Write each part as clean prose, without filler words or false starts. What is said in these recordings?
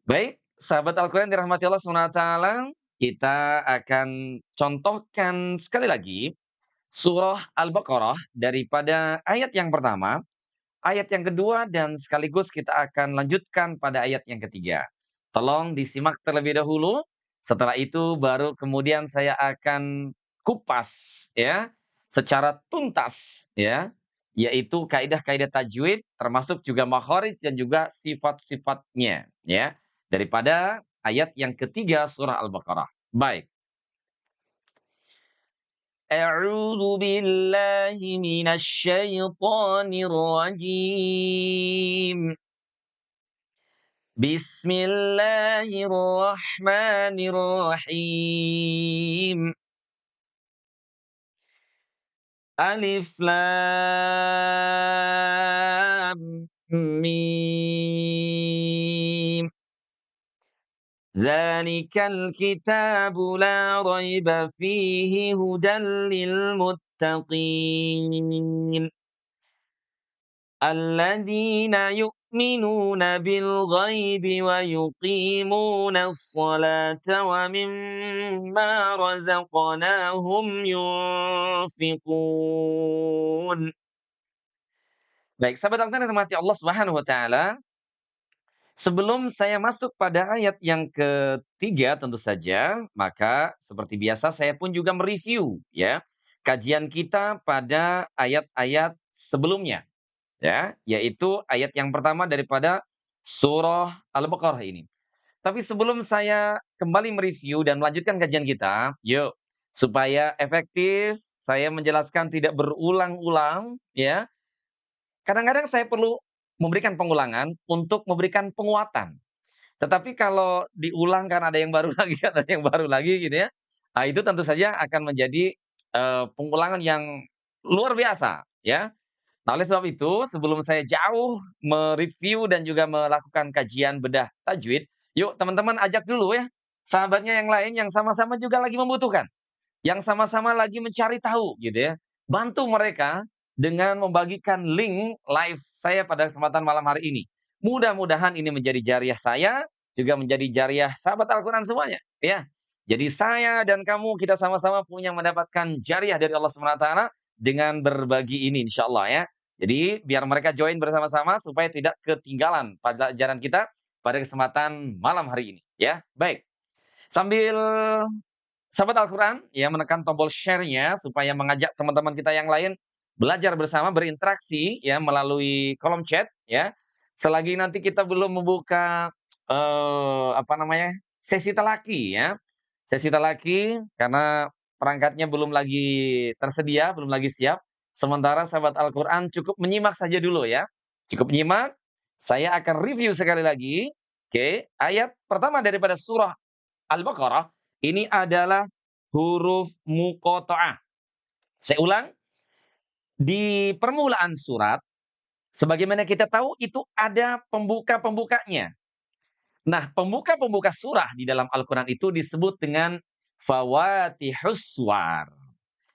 Baik, sahabat Al-Quran dirahmati Allah SWT, kita akan contohkan sekali lagi surah Al-Baqarah daripada ayat yang pertama, ayat yang kedua, dan sekaligus kita akan lanjutkan pada ayat yang ketiga. Tolong disimak terlebih dahulu, setelah itu baru kemudian saya akan kupas ya secara tuntas ya, yaitu kaidah-kaidah tajwid termasuk juga makharij dan juga sifat-sifatnya ya daripada ayat yang ketiga surah Al-Baqarah. Baik. A'udzu billahi minasy syaithanir rajim. Bismillahirrahmanirrahim. Alif lam mim. Dzalikal kitabu la raiba fihi hudan lil muttaqin. Alladzina yu'minuna bil ghaibi wa yuqimunas salata wa mimma razaqnahum yunfiqun. Baik, sahabat Al-Quran yang dirahmati Allah Subhanahu wa taala, sebelum saya masuk pada ayat yang ketiga tentu saja, maka seperti biasa saya pun juga mereview ya kajian kita pada ayat-ayat sebelumnya ya, yaitu ayat yang pertama daripada surah Al-Baqarah ini. Tapi sebelum saya kembali mereview dan melanjutkan kajian kita, yuk supaya efektif saya menjelaskan tidak berulang-ulang ya. Kadang-kadang saya perlu memberikan pengulangan untuk memberikan penguatan. Tetapi kalau diulang kan ada yang baru lagi kan ada yang baru lagi gitu ya. Itu tentu saja akan menjadi, pengulangan yang luar biasa ya. Nah, oleh sebab itu, sebelum saya jauh mereview dan juga melakukan kajian bedah tajwid, yuk teman-teman ajak dulu ya, sahabatnya yang lain yang sama-sama juga lagi membutuhkan, yang sama-sama lagi mencari tahu gitu ya. Bantu mereka dengan membagikan link live saya pada kesempatan malam hari ini. Mudah-mudahan ini menjadi jariah saya, juga menjadi jariah sahabat Al-Quran semuanya. Ya, jadi saya dan kamu kita sama-sama punya mendapatkan jariah dari Allah SWT dengan berbagi ini insya Allah ya. Jadi biar mereka join bersama-sama supaya tidak ketinggalan pada ajaran kita pada kesempatan malam hari ini. Ya, baik. Sambil sahabat Al-Quran ya menekan tombol share-nya supaya mengajak teman-teman kita yang lain belajar bersama, berinteraksi ya melalui kolom chat ya. Selagi nanti kita belum membuka, apa namanya, sesi talaki ya. Sesi talaki karena perangkatnya belum lagi tersedia, belum lagi siap. Sementara sahabat Al-Quran cukup menyimak saja dulu ya. Cukup menyimak, saya akan review sekali lagi. Oke, ayat pertama daripada surah Al-Baqarah, ini adalah huruf muqatta'ah. Saya ulang, di permulaan surat, sebagaimana kita tahu itu ada pembuka-pembukanya. Nah, pembuka-pembuka surah di dalam Al-Quran itu disebut dengan fawatihus suwar.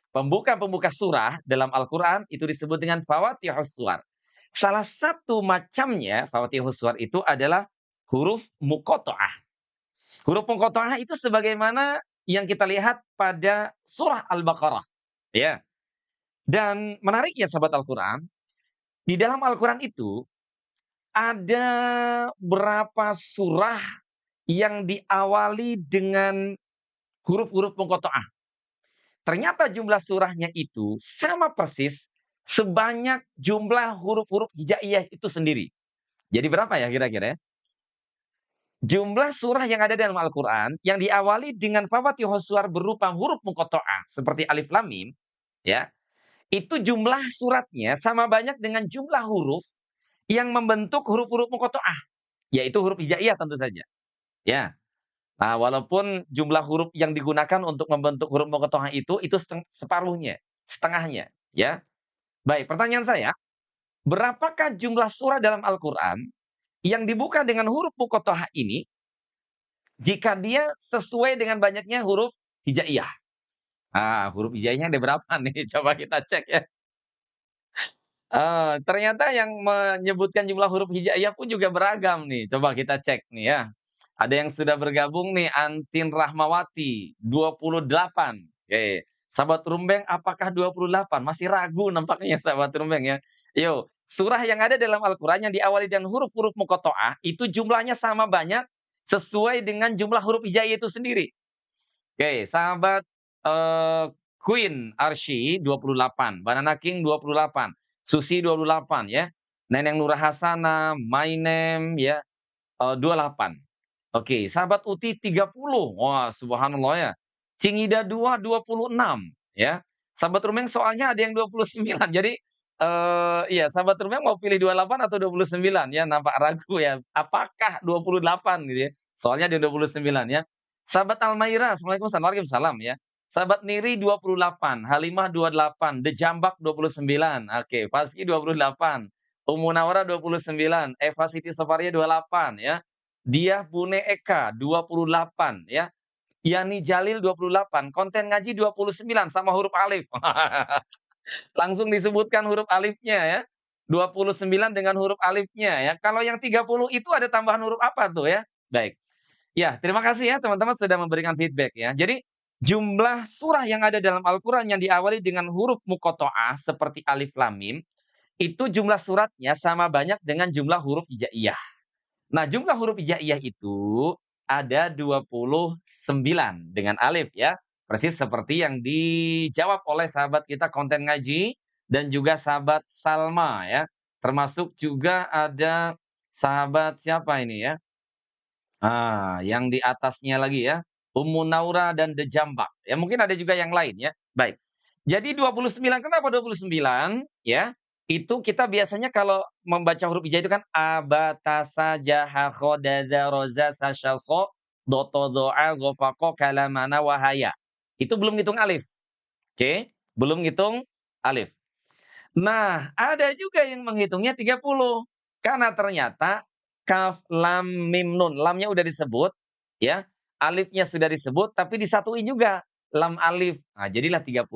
Pembuka-pembuka surah dalam Al-Quran itu disebut dengan fawatihus suwar. Salah satu macamnya fawatihus suwar itu adalah huruf muqatta'ah. Huruf muqatta'ah itu sebagaimana yang kita lihat pada surah Al-Baqarah, ya. Dan menariknya sahabat Al-Quran, di dalam Al-Quran itu ada berapa surah yang diawali dengan huruf-huruf muqatta'ah. Ternyata jumlah surahnya itu sama persis sebanyak jumlah huruf-huruf hijaiyah itu sendiri. Jadi berapa ya kira-kira ya? Jumlah surah yang ada dalam Al-Quran yang diawali dengan fawaatihus suwar berupa huruf muqatta'ah seperti alif lam mim, ya, itu jumlah suratnya sama banyak dengan jumlah huruf yang membentuk huruf-huruf muqatta'ah, yaitu huruf hijaiyah tentu saja, ya. Nah, walaupun jumlah huruf yang digunakan untuk membentuk huruf muqatta'ah itu separuhnya, setengahnya, ya. Baik, pertanyaan saya, berapakah jumlah surah dalam Al-Quran yang dibuka dengan huruf muqatta'ah ini jika dia sesuai dengan banyaknya huruf hijaiyah? Huruf hijaiyahnya ada berapa nih? Coba kita cek ya. Ternyata yang menyebutkan jumlah huruf hijaiyah pun juga beragam nih, coba kita cek nih ya. Ada yang sudah bergabung nih, Antin Rahmawati, 28. Oke. Sahabat Rumbeng, apakah 28? Masih ragu nampaknya sahabat Rumbeng ya. Yo, surah yang ada dalam Al-Quran yang diawali dengan huruf-huruf muqatta'ah, itu jumlahnya sama banyak sesuai dengan jumlah huruf hijaiyah itu sendiri. Oke, sahabat, Queen Arsy 28, Banana King 28, Susi 28 ya, Neneng Nurah Hasana, My Name ya, 28. Oke, sahabat Uti 30. Wah, subhanallah ya. Cingida 26 ya. Sahabat Rumeng soalnya ada yang 29. Jadi iya, sahabat Rumeng mau pilih 28 atau 29 ya, nampak ragu ya. Apakah 28 gitu ya. Soalnya ada yang 29 ya. Sahabat Almaira, Assalamualaikum, Waalaikumsalam ya. Sahabat Niri 28, Halimah 28, Dejambak 29. Oke, Faski 28, Ummu Nawara 29, Eva Siti Sofaria 28 ya. Dia Bune Eka 28 ya. Yani Jalil 28, konten ngaji 29 sama huruf alif. Langsung disebutkan huruf alifnya ya. 29 dengan huruf alifnya ya. Kalau yang 30 itu ada tambahan huruf apa tuh ya? Baik. Ya, terima kasih ya teman-teman sudah memberikan feedback ya. Jadi jumlah surah yang ada dalam Al-Qur'an yang diawali dengan huruf muqatta'ah seperti alif lam mim, itu jumlah suratnya sama banyak dengan jumlah huruf hijaiyah. Nah, jumlah huruf hijaiyah itu ada 29 dengan alif ya. Persis seperti yang dijawab oleh sahabat kita konten ngaji dan juga sahabat Salma ya. Termasuk juga ada sahabat siapa ini ya? Yang di atasnya lagi ya, Ummu Naura dan Dejambak. Ya mungkin ada juga yang lain ya. Baik. Jadi 29, kenapa 29? Ya, itu kita biasanya kalau membaca huruf hijai itu kan abatasa jaha khodada roza sasyaso doto doa gofako kalamana wahaya. Itu belum ngitung alif. Oke, belum ngitung alif. Nah, ada juga yang menghitungnya 30. Karena ternyata kaf, lam, mim, nun. Lamnya udah disebut, ya. Alifnya sudah disebut, tapi disatuin juga. Lam alif. Nah, jadilah 30.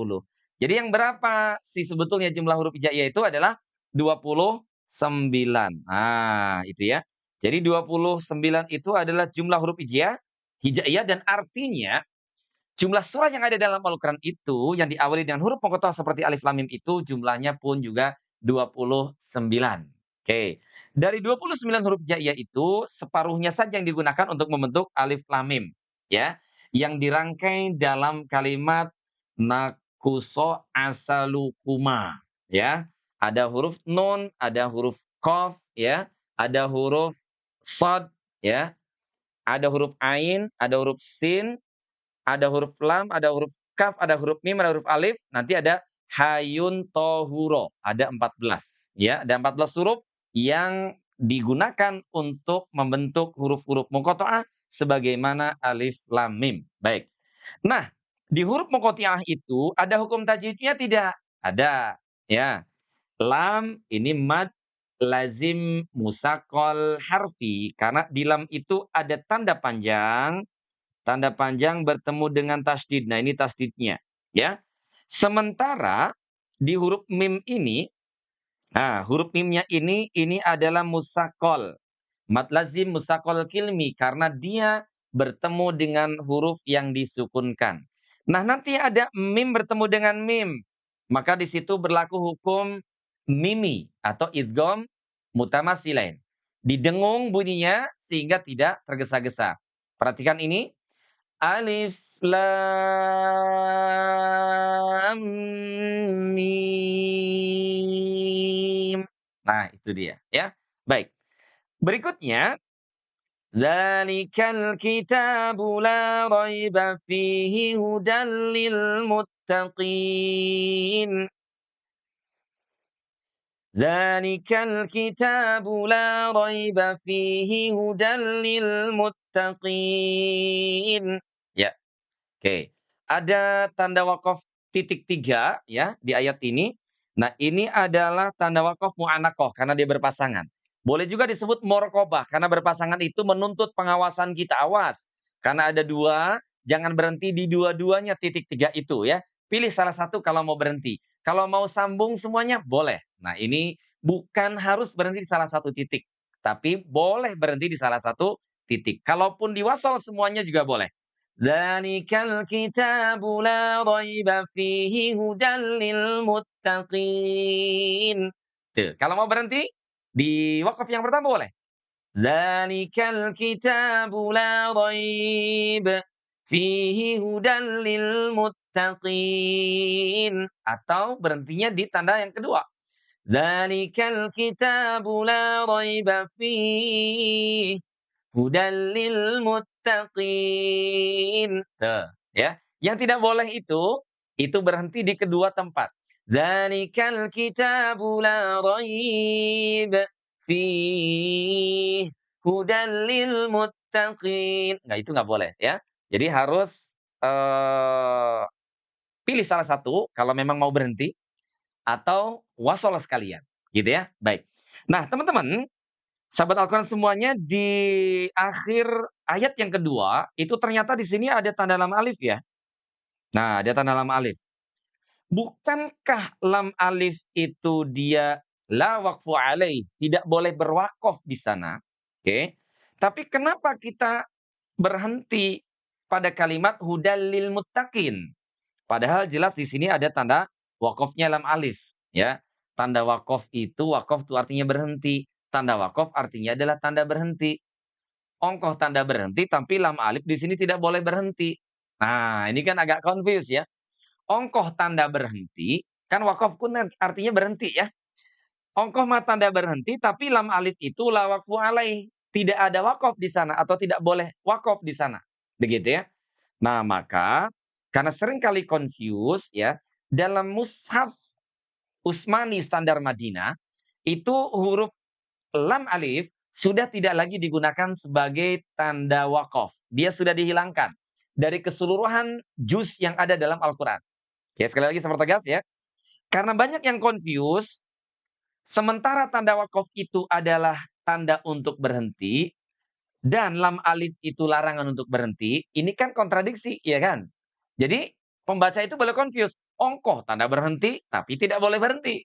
Jadi yang berapa sih sebetulnya jumlah huruf hijaiyah itu adalah 29. Nah, itu ya. Jadi 29 itu adalah jumlah huruf hijaiyah dan artinya jumlah surah yang ada dalam Al-Quran itu yang diawali dengan huruf muqatta'ah seperti alif lam mim itu jumlahnya pun juga 29. Oke. Dari 29 huruf hijaiyah itu separuhnya saja yang digunakan untuk membentuk alif lam mim ya, yang dirangkai dalam kalimat nakuso asalukuma ya. Ada huruf nun, ada huruf qaf ya, ada huruf shad ya, ada huruf ain, ada huruf sin, ada huruf lam, ada huruf kaf, ada huruf mim, ada huruf alif, nanti ada hayun tohuro, ada 14. Ya, ada 14 huruf yang digunakan untuk membentuk huruf-huruf muqatta'ah sebagaimana alif lam mim. Baik. Nah, di huruf muqatta'ah itu ada hukum tajwidnya tidak? Ada. Ya. Lam ini mad lazim musaqal harfi karena di lam itu ada tanda panjang bertemu dengan tasdid. Nah, ini tasdidnya, ya. Sementara di huruf mim ini, nah, huruf mimnya ini adalah musakol. Mad lazim musakol kilmi karena dia bertemu dengan huruf yang disukunkan. Nah, nanti ada mim bertemu dengan mim. Maka di situ berlaku hukum mimi atau idgham mutamasilain. Didengung bunyinya sehingga tidak tergesa-gesa. Perhatikan ini, Alif Lam Mim. Nah, itu dia ya. Baik. Berikutnya, dzalikal kitabu la raiba fihi hudal lil muttaqin. Dzalikal kitabu la raiba fihi hudal lil muttaqin. Ya. Oke, ada tanda wakaf titik 3 ya di ayat ini. Nah, ini adalah tanda wakaf mu'anaqah karena dia berpasangan. Boleh juga disebut muraqabah karena berpasangan itu menuntut pengawasan kita. Awas, karena ada dua, jangan berhenti di dua-duanya titik 3 itu ya. Pilih salah satu kalau mau berhenti. Kalau mau sambung semuanya boleh. Nah, ini bukan harus berhenti di salah satu titik, tapi boleh berhenti di salah satu titik. Kalaupun diwasal semuanya juga boleh. Dzalikal kitabu la raiba fihi hudal lil muttaqin. Tuh, kalau mau berhenti di wakaf yang pertama boleh. Dzalikal kitabu la raib fihi hudan lil muttaqin. Atau berhentinya di tanda yang kedua. Dzalikal kitabu la raiba fihi hudan lil muttaqin. Tuh, ya. Yang tidak boleh itu berhenti di kedua tempat. Dzalikal kitabu la raib fihi hudan lil muttaqin. Nah, itu nggak boleh ya. Jadi harus, pilih salah satu kalau memang mau berhenti atau wassalah sekalian, gitu ya. Baik. Nah, teman-teman, sahabat Al-Quran semuanya, di akhir ayat yang kedua, itu ternyata di sini ada tanda lam alif ya. Nah, ada tanda lam alif. Bukankah lam alif itu dia la waqfu alaih, tidak boleh berwakaf di sana? Oke. Tapi kenapa kita berhenti pada kalimat hudal lil muttaqin? Padahal jelas di sini ada tanda wakofnya lam alif, ya. Tanda wakaf itu artinya berhenti. Tanda wakaf artinya adalah tanda berhenti. Ongkoh tanda berhenti, tapi lam alif di sini tidak boleh berhenti. Nah, ini kan agak confuse ya. Ongkoh tanda berhenti, kan wakaf kun artinya berhenti ya. Ongkoh ma tanda berhenti, tapi lam alif itu la waqfu alaih. Tidak ada wakaf di sana atau tidak boleh wakaf di sana. Begitu ya. Nah, maka karena sering kali confuse ya, dalam mushaf Utsmani standar Madinah, itu huruf lam alif sudah tidak lagi digunakan sebagai tanda wakaf. Dia sudah dihilangkan dari keseluruhan juz yang ada dalam Al-Quran. Ya, sekali lagi saya pertegas ya. Karena banyak yang confuse, sementara tanda wakaf itu adalah tanda untuk berhenti, dan lam alif itu larangan untuk berhenti, ini kan kontradiksi, ya kan? Jadi pembaca itu boleh confuse. Ongkoh tanda berhenti, tapi tidak boleh berhenti.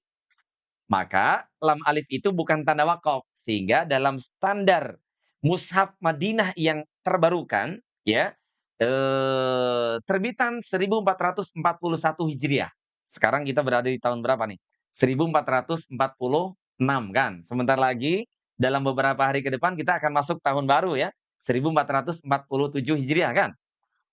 Maka lam alif itu bukan tanda wakaf, sehingga dalam standar mushaf Madinah yang terbarukan, ya, terbitan 1441 Hijriah. Sekarang kita berada di tahun berapa nih? 1446 kan. Sebentar lagi dalam beberapa hari ke depan kita akan masuk tahun baru ya, 1447 Hijriah kan.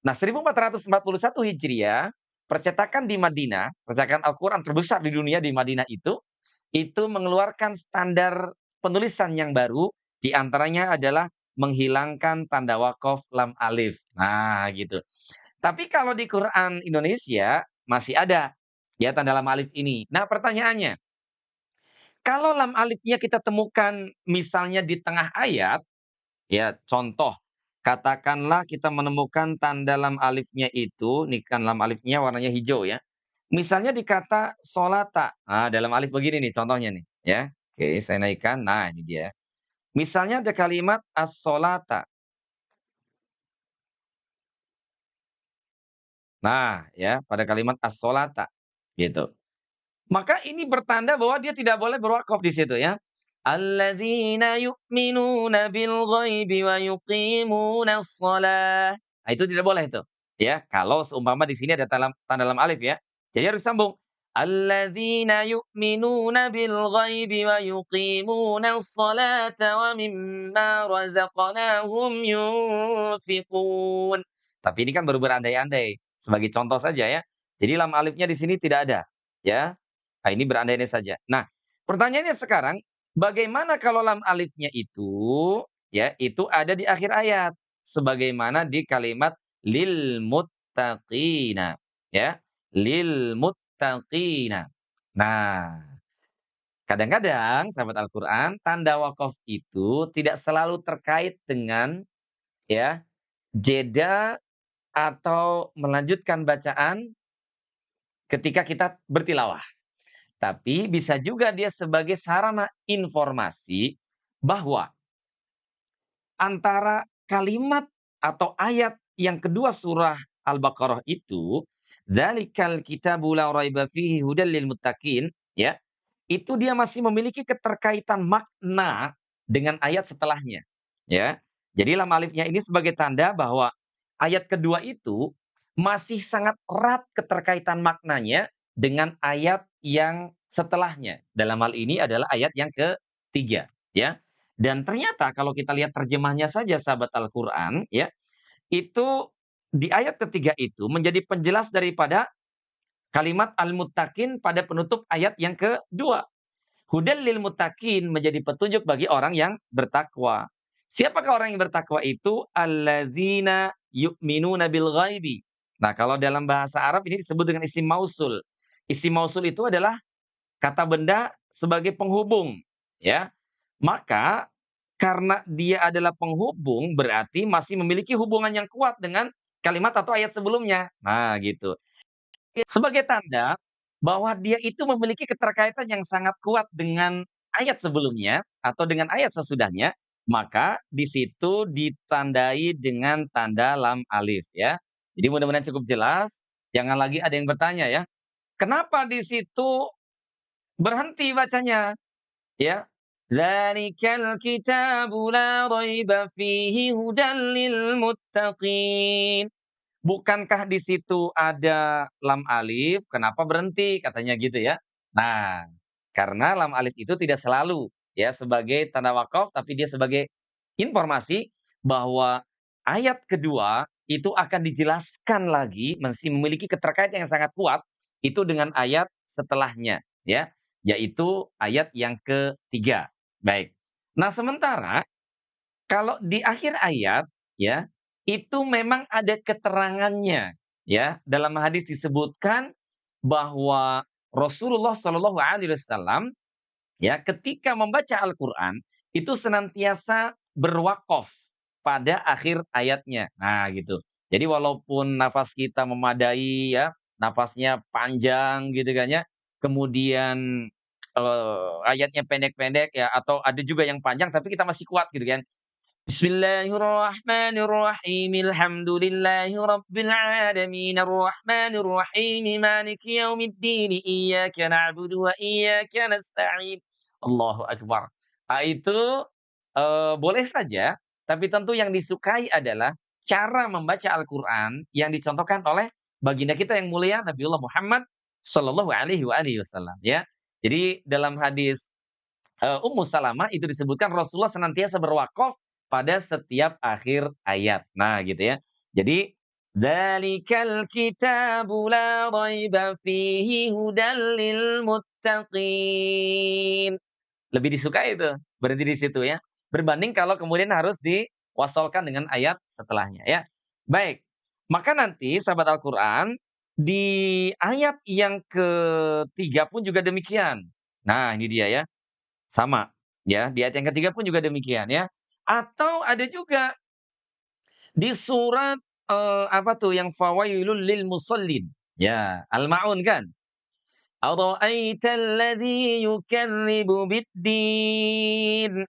Nah, 1441 Hijriah, percetakan di Madinah, percetakan Al-Quran terbesar di dunia di Madinah itu mengeluarkan standar penulisan yang baru, di antaranya adalah menghilangkan tanda wakaf lam alif. Nah, gitu. Tapi kalau di Quran Indonesia masih ada ya tanda lam alif ini. Nah, pertanyaannya, kalau lam alifnya kita temukan misalnya di tengah ayat, ya, contoh, katakanlah kita menemukan tanda lam alifnya itu, nih kan lam alifnya warnanya hijau ya. Misalnya di kata solata, nah, dalam alif begini nih contohnya nih, ya. Oke, saya naikkan. Nah, ini dia. Misalnya ada kalimat as-solata. Nah, ya, pada kalimat as-solata, gitu. Maka ini bertanda bahwa dia tidak boleh berwakaf di situ ya. Alladzina yu'minuna bil ghaibi wa yuqimunas shalah. Nah, itu tidak boleh itu. Ya, kalau seumpama di sini ada tanda lam alif ya. Jadi harus sambung. Alladzina yu'minuna bil ghaibi wa yuqimunas salata wa mimma razaqnahum yunfiqun. Tapi ini kan baru berandai-andai. Sebagai contoh saja ya. Jadi lam alifnya di sini tidak ada. Ya, nah, ini berandai-andai saja. Nah, pertanyaannya sekarang, bagaimana kalau lam alifnya itu, ya, itu ada di akhir ayat, sebagaimana di kalimat lil muttaqina, ya, lil muttaqina. Nah, kadang-kadang sahabat Al-Quran, tanda wakaf itu tidak selalu terkait dengan ya jeda atau melanjutkan bacaan ketika kita bertilawah. Tapi bisa juga dia sebagai sarana informasi bahwa antara kalimat atau ayat yang kedua surah Al-Baqarah itu, "Dzalikal kitabu la raiba fihi hudal lil muttaqin", ya, itu dia masih memiliki keterkaitan makna dengan ayat setelahnya, ya. Jadi lam alifnya ini sebagai tanda bahwa ayat kedua itu masih sangat erat keterkaitan maknanya dengan ayat yang setelahnya. Dalam hal ini adalah ayat yang ketiga, ya. Dan ternyata kalau kita lihat terjemahnya saja sahabat Al-Qur'an, ya, itu di ayat ketiga itu menjadi penjelas daripada kalimat al-muttaqin pada penutup ayat yang kedua. Hudal lil muttaqin menjadi petunjuk bagi orang yang bertakwa. Siapakah orang yang bertakwa itu? Alladzina yu'minuna bil ghaibi. Nah, kalau dalam bahasa Arab ini disebut dengan isim mausul. Isim mausul itu adalah kata benda sebagai penghubung, ya. Maka karena dia adalah penghubung berarti masih memiliki hubungan yang kuat dengan kalimat atau ayat sebelumnya. Nah, gitu. Sebagai tanda bahwa dia itu memiliki keterkaitan yang sangat kuat dengan ayat sebelumnya atau dengan ayat sesudahnya, maka di situ ditandai dengan tanda lam alif ya. Jadi mudah-mudahan cukup jelas, jangan lagi ada yang bertanya ya, kenapa di situ berhenti bacanya? Ya. Dzalikal kitabu la raiba fihi hudan lil muttaqin. Bukankah di situ ada lam alif, kenapa berhenti? Katanya gitu ya. Nah, karena lam alif itu tidak selalu ya sebagai tanda wakaf, tapi dia sebagai informasi bahwa ayat kedua itu akan dijelaskan lagi, masih memiliki keterkaitan yang sangat kuat itu dengan ayat setelahnya ya, yaitu ayat yang ketiga. Baik. Nah, sementara kalau di akhir ayat, ya, itu memang ada keterangannya, ya. Dalam hadis disebutkan bahwa Rasulullah Shallallahu Alaihi Wasallam, ya, ketika membaca Al-Quran itu senantiasa berwakaf pada akhir ayatnya. Nah, gitu. Jadi walaupun nafas kita memadai, ya, nafasnya panjang, gitu kan ya. Kemudian ayatnya pendek-pendek, ya, atau ada juga yang panjang tapi kita masih kuat, gitu kan. Bismillahirrahmanirrahim. Alhamdulillahi rabbil alamin. Arrahmanir rahim. Maliki yaumiddin. Iyyaka na'budu wa iyyaka nasta'in. Allahu akbar. Itu, boleh saja, tapi tentu yang disukai adalah cara membaca Al-Qur'an yang dicontohkan oleh baginda kita yang mulia Nabiullah Muhammad sallallahu alaihi wa alihi wasallam, ya. Jadi dalam hadis Ummu Salamah itu disebutkan Rasulullah senantiasa berwakaf pada setiap akhir ayat. Nah, gitu ya. Jadi, "Dzalikal kitabu la raiba fihi hudal lil muttaqin." Lebih disukai itu, berhenti di situ ya. Berbanding kalau kemudian harus diwasolkan dengan ayat setelahnya ya. Baik, maka nanti sahabat Al-Qur'an, di ayat yang ketiga pun juga demikian. Nah, ini dia ya. Sama, ya, di ayat yang ketiga pun juga demikian ya. Atau ada juga di surat, apa tuh yang fawailul lil musallin, ya, Al-Maun kan. Ara'aital ladzi yukadzibu bid-din,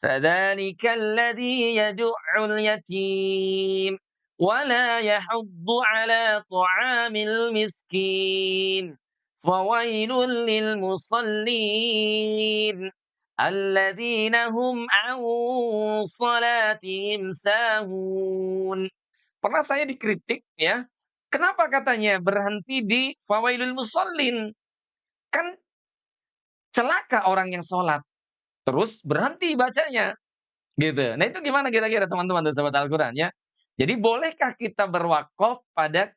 fadzalikal ladzi yad'ul yatim, wa la yahuddu 'ala ta'amil miskin, fawailul lil musallin. Alladzina hum an salatihim sahun. Pernah saya dikritik ya, kenapa katanya berhenti di fawailul musallin? Kan celaka orang yang sholat, terus berhenti bacanya, gitu. Nah itu gimana kira-kira teman-teman dan sahabat Al-Quran ya? Jadi bolehkah kita berwakaf pada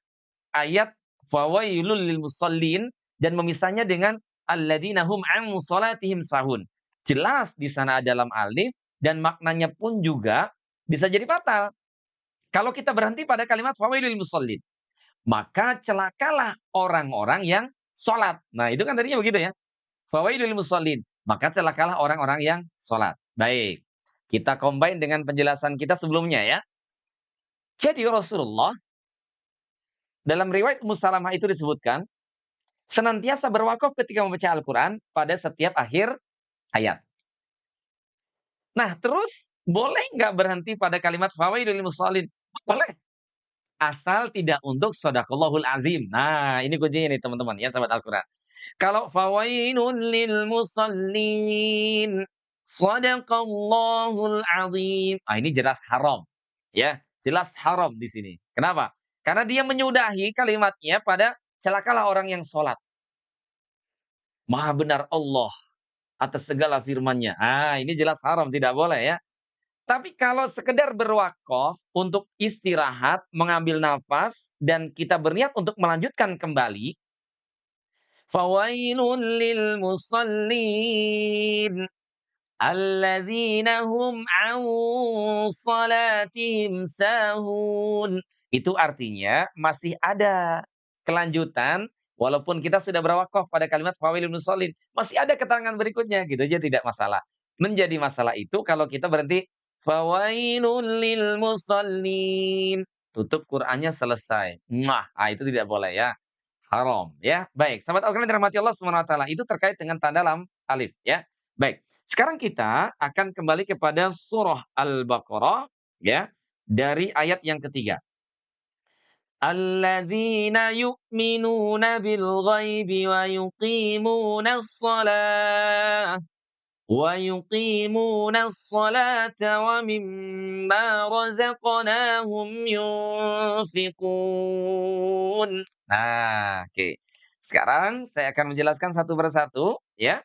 ayat fawailul lil musallin dan memisahnya dengan alladzina hum an shalatihim sahun. Jelas di sana ada lam alif dan maknanya pun juga bisa jadi fatal. Kalau kita berhenti pada kalimat fawailul lil musallin, maka celakalah orang-orang yang salat. Nah, itu kan tadinya begitu ya. Fawailul lil musallin, maka celakalah orang-orang yang salat. Baik. Kita combine dengan penjelasan kita sebelumnya ya. Jadi Rasulullah dalam riwayat Ummu Salamah itu disebutkan senantiasa berwakaf ketika membaca Al-Quran pada setiap akhir ayat. Nah, terus boleh nggak berhenti pada kalimat fawailul lil musallin? Boleh, asal tidak untuk shadaqallahul azim. Nah, ini kuncinya nih teman-teman ya sahabat Al-Quran. Kalau fawailul lil musallin, Shadaqallahul azim. Ah, ini jelas haram. Ya, jelas haram di sini. Kenapa? Karena dia menyudahi kalimatnya pada celakalah orang yang sholat. Maha benar Allah atas segala firman-Nya. Ah, ini jelas haram, tidak boleh ya. Tapi kalau sekedar berwakaf untuk istirahat, mengambil nafas, dan kita berniat untuk melanjutkan kembali, fawailun lil musallin alladzina hum an salatihim sahun. Itu artinya masih ada kelanjutan walaupun kita sudah berwakaf pada kalimat fawailul musallin, masih ada keterangan berikutnya gitu aja tidak masalah. Menjadi masalah itu kalau kita berhenti fawailul lil musallin, tutup Qur'annya selesai. Muah, ah, itu tidak boleh ya. Haram ya. Baik, sahabat Al-Quran yang dirahmati Allah Subhanahu wa taala, itu terkait dengan tanda lam alif ya. Baik, sekarang kita akan kembali kepada surah Al-Baqarah ya, dari ayat yang ketiga. Alladzina yu'minuna bil ghaibi wa yuqimunas shalah wa mimma razaqnahum yunfiqun. Nah, oke. Sekarang saya akan menjelaskan satu persatu ya,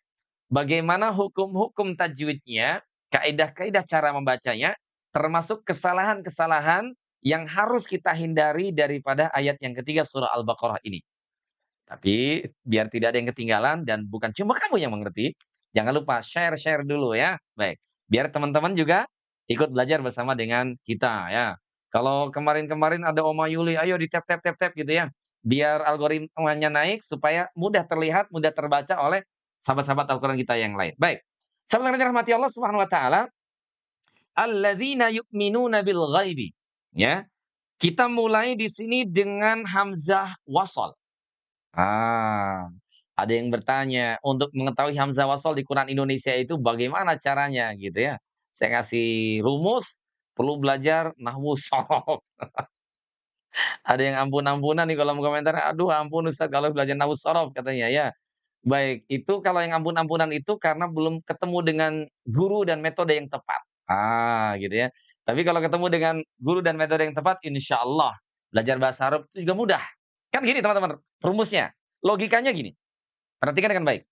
bagaimana hukum-hukum tajwidnya, kaidah-kaidah cara membacanya, termasuk kesalahan-kesalahan yang harus kita hindari daripada ayat yang ketiga surah Al-Baqarah ini. Tapi biar tidak ada yang ketinggalan dan bukan cuma kamu yang mengerti, jangan lupa share-share dulu ya. Baik, biar teman-teman juga ikut belajar bersama dengan kita ya. Kalau kemarin-kemarin ada Oma Yuli, ayo di tap tap tap tap gitu ya. Biar algoritmanya naik supaya mudah terlihat, mudah terbaca oleh sahabat-sahabat Al-Qur'an kita yang lain. Baik. Sahabat yang dirahmati Allah Subhanahu wa taala, alladzina yu'minuna bil ghaibi. Ya. Kita mulai di sini dengan hamzah wasal. Ah, ada yang bertanya, untuk mengetahui hamzah wasal di Quran Indonesia itu bagaimana caranya gitu ya. Saya kasih rumus, perlu belajar nahwu shorof. Ada yang ampun-ampunan nih kolom komentar, "Aduh ampun Ustaz kalau belajar nahwu shorof," katanya ya. Baik, itu kalau yang ampun-ampunan itu karena belum ketemu dengan guru dan metode yang tepat. Ah, gitu ya. Tapi kalau ketemu dengan guru dan metode yang tepat, insya Allah belajar bahasa Arab itu juga mudah. Kan gini teman-teman, rumusnya, logikanya gini, perhatikan dengan baik.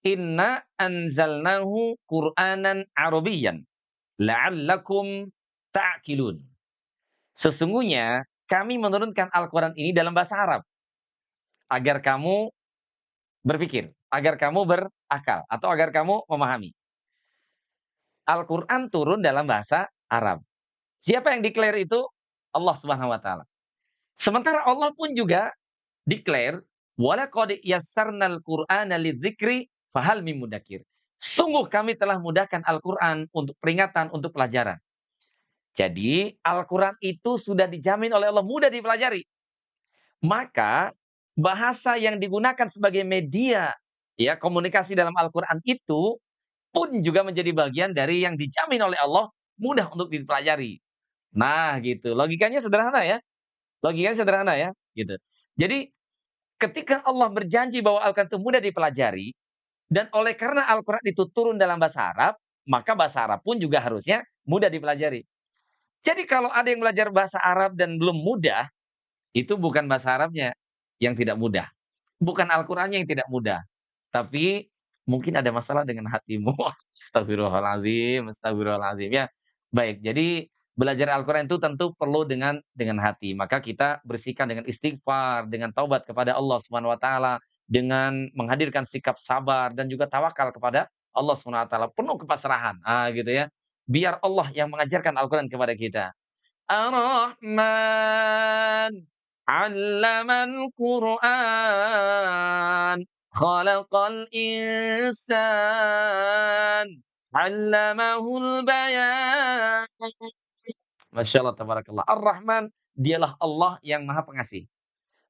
Inna anzalnahu Qur'anan Arabiyyan la'allakum ta'qilun. Sesungguhnya kami menurunkan Al-Quran ini dalam bahasa Arab agar kamu berpikir, agar kamu berakal, atau agar kamu memahami. Al-Quran turun dalam bahasa Arab. Siapa yang declare itu? Allah Subhanahu wa taala. Sementara Allah pun juga declare, "Walaqad yassarnal Qur'ana lidzikri fahal mim mudzakir." Sungguh kami telah mudahkan Al-Qur'an untuk peringatan, untuk pelajaran. Jadi, Al-Qur'an itu sudah dijamin oleh Allah mudah dipelajari. Maka bahasa yang digunakan sebagai media ya komunikasi dalam Al-Qur'an itu pun juga menjadi bagian dari yang dijamin oleh Allah mudah untuk dipelajari. Nah, gitu. Logikanya sederhana ya. Logikanya sederhana ya, gitu. Jadi ketika Allah berjanji bahwa Al-Quran itu mudah dipelajari, dan oleh karena Al-Quran itu turun dalam bahasa Arab, maka bahasa Arab pun juga harusnya mudah dipelajari. Jadi kalau ada yang belajar bahasa Arab dan belum mudah, itu bukan bahasa Arabnya yang tidak mudah. Bukan Al-Qur'annya yang tidak mudah. Tapi mungkin ada masalah dengan hatimu. Astagfirullahaladzim, astagfirullahaladzim ya. Baik, jadi belajar Al-Quran itu tentu perlu dengan hati. Maka kita bersihkan dengan istighfar, dengan taubat kepada Allah Subhanahu wa taala, dengan menghadirkan sikap sabar dan juga tawakal kepada Allah Subhanahu wa taala, penuh kepasrahan. Ah, gitu ya. Biar Allah yang mengajarkan Al-Quran kepada kita. Ar-Rahman 'allamal Qur'an, khalaqal insan, 'allamahul bayan. Masya Allah, tabarakallah. Ar-Rahman, dialah Allah yang Maha Pengasih.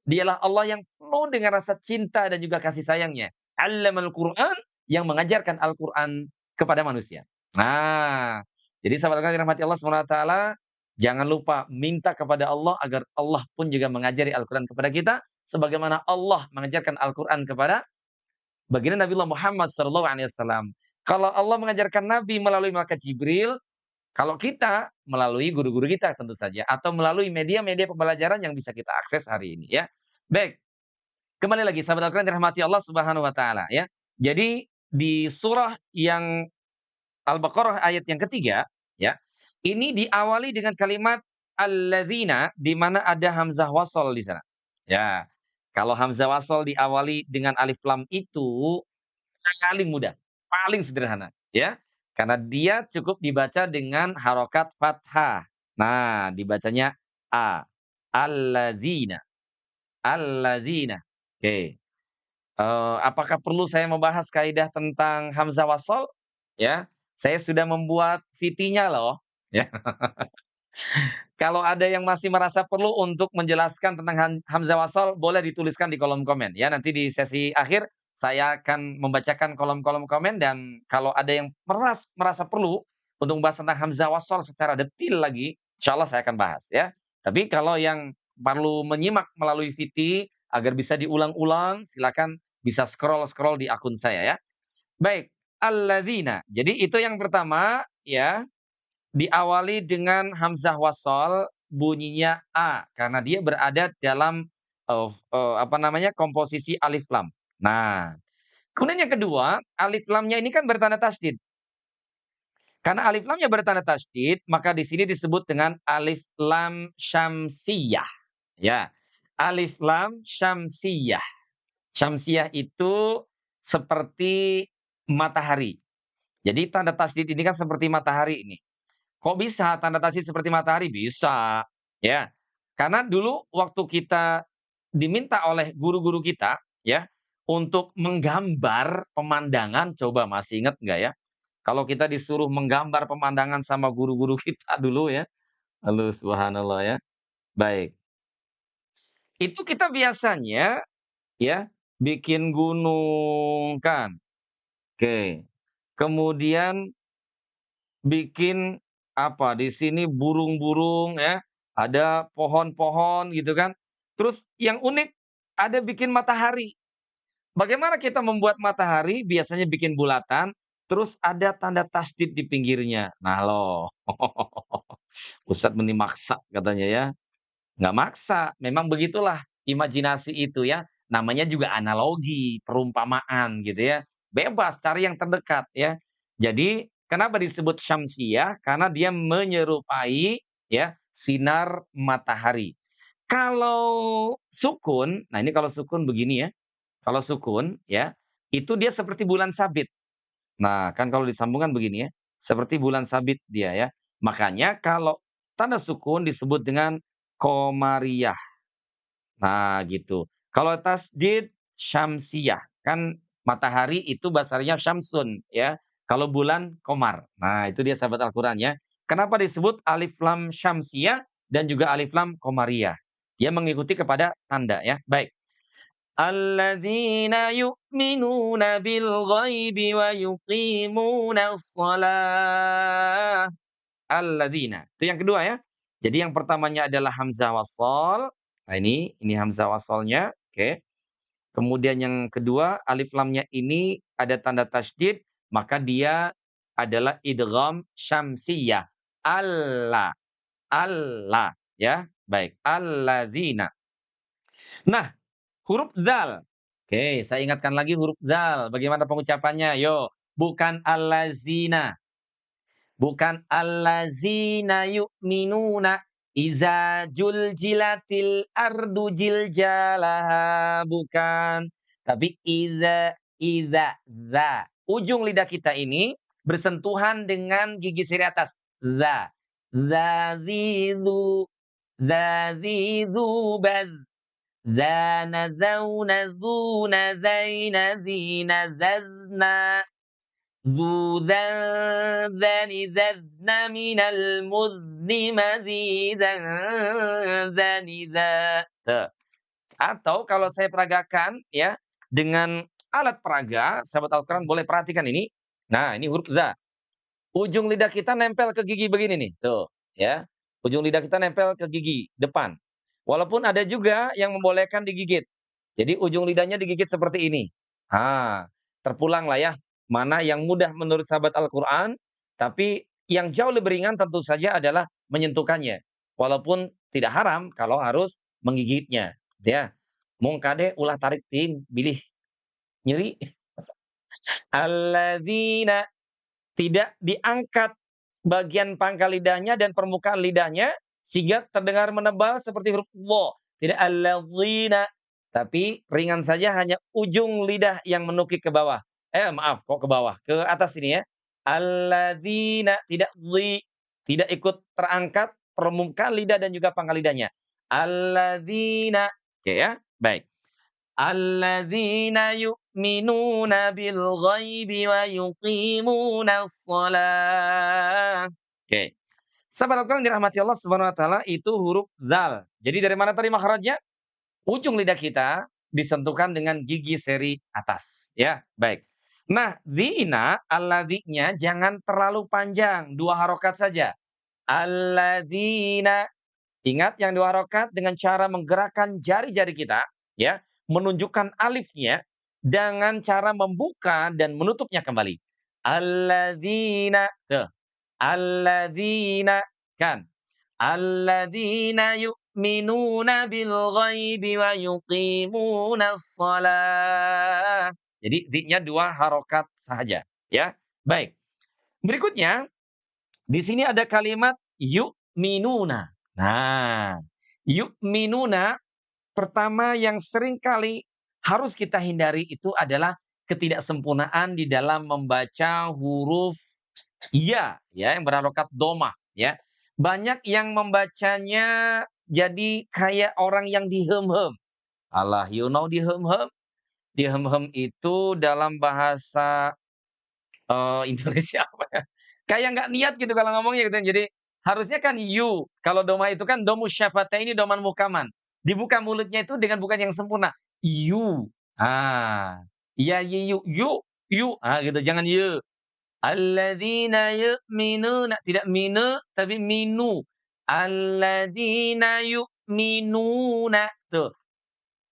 Dialah Allah yang penuh dengan rasa cinta dan juga kasih sayangnya. 'Allamal Qur'an, yang mengajarkan Al-Qur'an kepada manusia. Nah, jadi sahabat yang dirahmati Allah Subhanahu wa taala, jangan lupa minta kepada Allah agar Allah pun juga mengajari Al-Qur'an kepada kita sebagaimana Allah mengajarkan Al-Qur'an kepada Baginda Nabiullah Muhammad SAW. Kalau Allah mengajarkan Nabi melalui malaikat Jibril, kalau kita melalui guru-guru kita tentu saja, atau melalui media-media pembelajaran yang bisa kita akses hari ini ya. Baik, kembali lagi sahabat Al-Quran dirahmati Allah Subhanahu wa taala ya. Jadi di surah yang Al-Baqarah ayat yang ketiga ya, ini diawali dengan kalimat alladzina di mana ada hamzah wasol di sana. Ya. Kalau hamzah wasol diawali dengan alif lam itu paling mudah, paling sederhana, ya. Karena dia cukup dibaca dengan harokat fathah. Nah, dibacanya a. Alladzina, alladzina. Oke. Apakah perlu saya membahas kaidah tentang hamzah wasol? Ya, saya sudah membuat VT-nya loh, ya. Kalau ada yang masih merasa perlu untuk menjelaskan tentang hamzah wasol, boleh dituliskan di kolom komen ya. Nanti di sesi akhir saya akan membacakan kolom-kolom komen dan kalau ada yang merasa perlu untuk membahas tentang hamzah wasol secara detail lagi, insya Allah saya akan bahas ya. Tapi kalau yang perlu menyimak melalui VT agar bisa diulang-ulang, silakan bisa scroll-scroll di akun saya ya. Baik, alladzina. Jadi itu yang pertama ya. Diawali dengan hamzah wasol, bunyinya a, karena dia berada dalam, apa namanya, komposisi alif lam. Nah, kemudian yang kedua, alif lamnya ini kan bertanda tasydid. Karena alif lamnya bertanda tasydid, maka di sini disebut dengan alif lam syamsiyah, ya. Alif lam syamsiyah. Syamsiyah itu seperti matahari. Jadi tanda tasydid ini kan seperti matahari ini. Kok bisa tanda tasbih seperti matahari? Bisa, ya. Karena dulu waktu kita diminta oleh guru-guru kita, ya, untuk menggambar pemandangan, coba masih ingat nggak ya? Kalau kita disuruh menggambar pemandangan sama guru-guru kita dulu ya. Halo, subhanallah ya. Baik. Itu kita biasanya ya bikin gunung kan. Oke. Kemudian bikin apa, di sini burung-burung ya, ada pohon-pohon gitu kan. Terus yang unik, ada bikin matahari. Bagaimana kita membuat matahari? Biasanya bikin bulatan, terus ada tanda tasdid di pinggirnya. Nah loh, Ustadz meni maksa katanya ya. Nggak maksa, memang begitulah imajinasi itu ya, namanya juga analogi, perumpamaan gitu ya. Bebas cari yang terdekat ya. Jadi kenapa disebut syamsiyah? Karena dia menyerupai ya sinar matahari. Kalau sukun, nah ini kalau sukun begini ya. Kalau sukun ya, itu dia seperti bulan sabit. Nah, kan kalau disambungkan begini ya, seperti bulan sabit dia ya. Makanya kalau tanda sukun disebut dengan komariah. Nah, gitu. Kalau tasdid syamsiyah, kan matahari itu bahasanya syamsun ya. Kalau bulan komar. Nah, itu dia sahabat Al-Qur'an ya. Kenapa disebut alif lam syamsiyah dan juga alif lam komariah? Dia mengikuti kepada tanda ya. Baik. Alladzina yu'minuna bil ghaibi wa yuqimunas shalah. Alladzina. Itu yang kedua ya. Jadi yang pertamanya adalah hamzah wasol. Nah ini hamzah wasolnya, oke. Kemudian yang kedua alif lamnya ini ada tanda tasydid, maka dia adalah idgham syamsiyah. Alla, alla ya. Baik, alladzina. Nah, huruf dzal. Oke, saya ingatkan lagi huruf dzal. Bagaimana pengucapannya? Yo, bukan allazina. Bukan allazina yu'minuna iza juljilatil ardu jiljalaha, bukan. Tapi za. Ujung lidah kita ini bersentuhan dengan gigi seri atas. Za. Zazizu. Zazizu baz. Zana zauna zuna zaina zina zazna. ذو ذنب ذذن من المذن مزيدا ذنذا. Atau kalau saya peragakan ya dengan alat peraga, sahabat Al-Quran boleh perhatikan ini. Nah, ini huruf za. Ujung lidah kita nempel ke gigi begini nih, tuh ya. Ujung lidah kita nempel ke gigi depan. Walaupun ada juga yang membolehkan digigit. Jadi ujung lidahnya digigit seperti ini. Ah, terpulang lah ya, mana yang mudah menurut sahabat Al-Quran, tapi yang jauh lebih ringan tentu saja adalah menyentuhkannya. Walaupun tidak haram kalau harus menggigitnya. Ya, mung kade ulah tarik ting, bilih nyeri. Alladzina, tidak diangkat bagian pangkal lidahnya dan permukaan lidahnya sehingga terdengar menebal seperti huruf wo. Tidak alladzina, tapi ringan saja hanya ujung lidah yang menukik ke bawah. Maaf, kok ke bawah? Ke atas ini ya. Alladzina, tidak li, tidak ikut terangkat permukaan lidah dan juga pangkal lidahnya. Alladzina. Oke ya, baik. Alladzina yu'minuna bil ghaibi wa yuqimunas shalah. Oke. Sahabat Al-Quran dirahmati Allah Subhanahu wa taala, itu huruf dzal. Jadi dari mana tadi makhrajnya? Ujung lidah kita disentuhkan dengan gigi seri atas, ya. Baik. Nah, dzina, alladzina jangan terlalu panjang, 2 harokat saja. Alladzina. Ingat yang 2 harokat dengan cara menggerakkan jari-jari kita, ya, menunjukkan alifnya dengan cara membuka dan menutupnya kembali. Alladzina, tuh. Alladzina, kan. Alladzina yu'minuna bil ghaibi wa yuqimunas shalah. Jadi di-nya 2 harokat saja, ya. Baik. Berikutnya, di sini ada kalimat yu'minuna. Nah, yu'minuna pertama yang sering kali harus kita hindari itu adalah ketidaksempurnaan di dalam membaca huruf ya, ya yang berharokat domah, ya. Banyak yang membacanya jadi kayak orang yang dihem-hem. Allah, you know dihem-hem? Dihem-hem itu dalam bahasa Indonesia apa ya, kayak nggak niat gitu kalau ngomongnya gitu. Jadi harusnya kan you, kalau doma itu kan domus syafataini doman mukaman. Dibuka mulutnya itu dengan bukan yang sempurna. You. Ah. Ya you. Ah gitu, jangan you. Alladzina yu'minuna, tidak minu tapi minu. Alladzina yu'minuna. Tuh.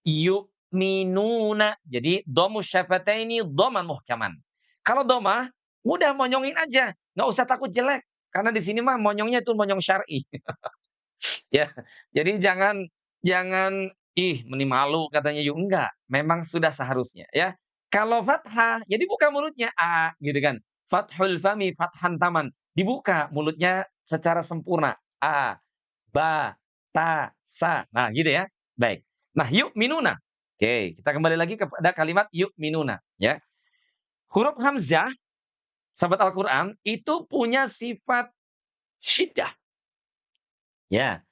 Yu'minuna. Jadi domus syafataini doman muhkaman. Kalau domah, mudah monyongin aja, nggak usah takut jelek. Karena di sini mah monyongnya itu monyong syar'i. Ya, jadi jangan jangan, "Ih, meni malu," katanya yuk, enggak, memang sudah seharusnya ya. Kalau fathah, jadi buka mulutnya, a gitu kan. Fathul fami fathan taman, dibuka mulutnya secara sempurna. A, ba, ta, sa. Nah, gitu ya. Baik. Nah, yuk minuna. Oke, kita kembali lagi kepada kalimat yuk minuna, ya. Huruf hamzah, sahabat Al-Quran, itu punya sifat syiddah. Ya,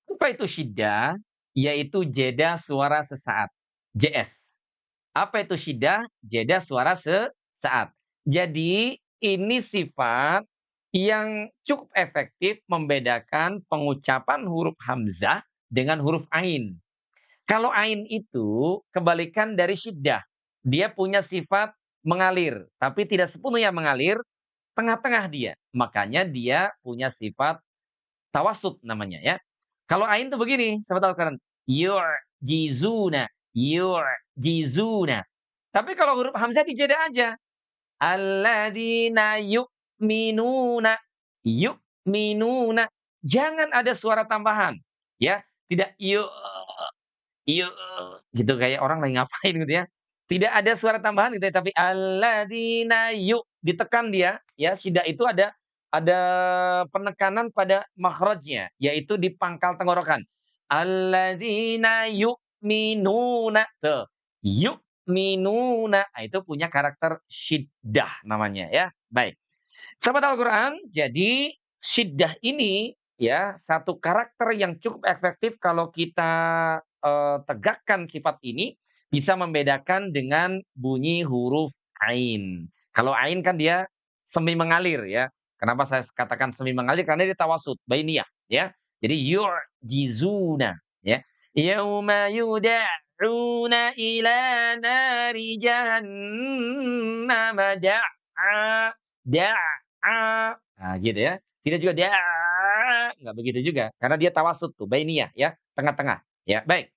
apa itu syiddah? Yaitu jeda suara sesaat. JS. Apa itu syiddah? Jeda suara sesaat. Jadi ini sifat yang cukup efektif membedakan pengucapan huruf hamzah dengan huruf ain. Kalau ain itu kebalikan dari syiddah. Dia punya sifat mengalir, tapi tidak sepenuhnya mengalir, tengah-tengah dia. Makanya dia punya sifat tawasud namanya ya. Kalau ain tuh begini, sahabat Al-Quran. Yu'jizuna, yu'jizuna. Tapi kalau huruf hamzah dijeda aja. Alladzina yu'minuna, yu'minuna. Jangan ada suara tambahan. Ya, tidak yu gitu kayak orang lagi ngapain gitu ya. Tidak ada suara tambahan gitu ya, tapi alladzina ditekan dia ya, syiddah itu ada penekanan pada makhrajnya, yaitu di pangkal tenggorokan. Alladzina yu'minuna, tuh. Yu'minuna, nah, itu punya karakter syiddah namanya ya. Baik. Sahabat Al-Quran, jadi syiddah ini ya satu karakter yang cukup efektif kalau kita tegakkan sifat ini bisa membedakan dengan bunyi huruf ain. Kalau ain kan dia semi mengalir ya. Kenapa saya katakan semi mengalir? Karena dia tawasud, bainiyah ya. Jadi yu'jizuna ya. Yauma yuda'una ila nari jahannam da'a. Da'a. Nah, gitu ya. Tidak juga da'a, enggak begitu juga. Karena dia tawasud tuh, bainiyah ya, tengah-tengah. Ya, baik.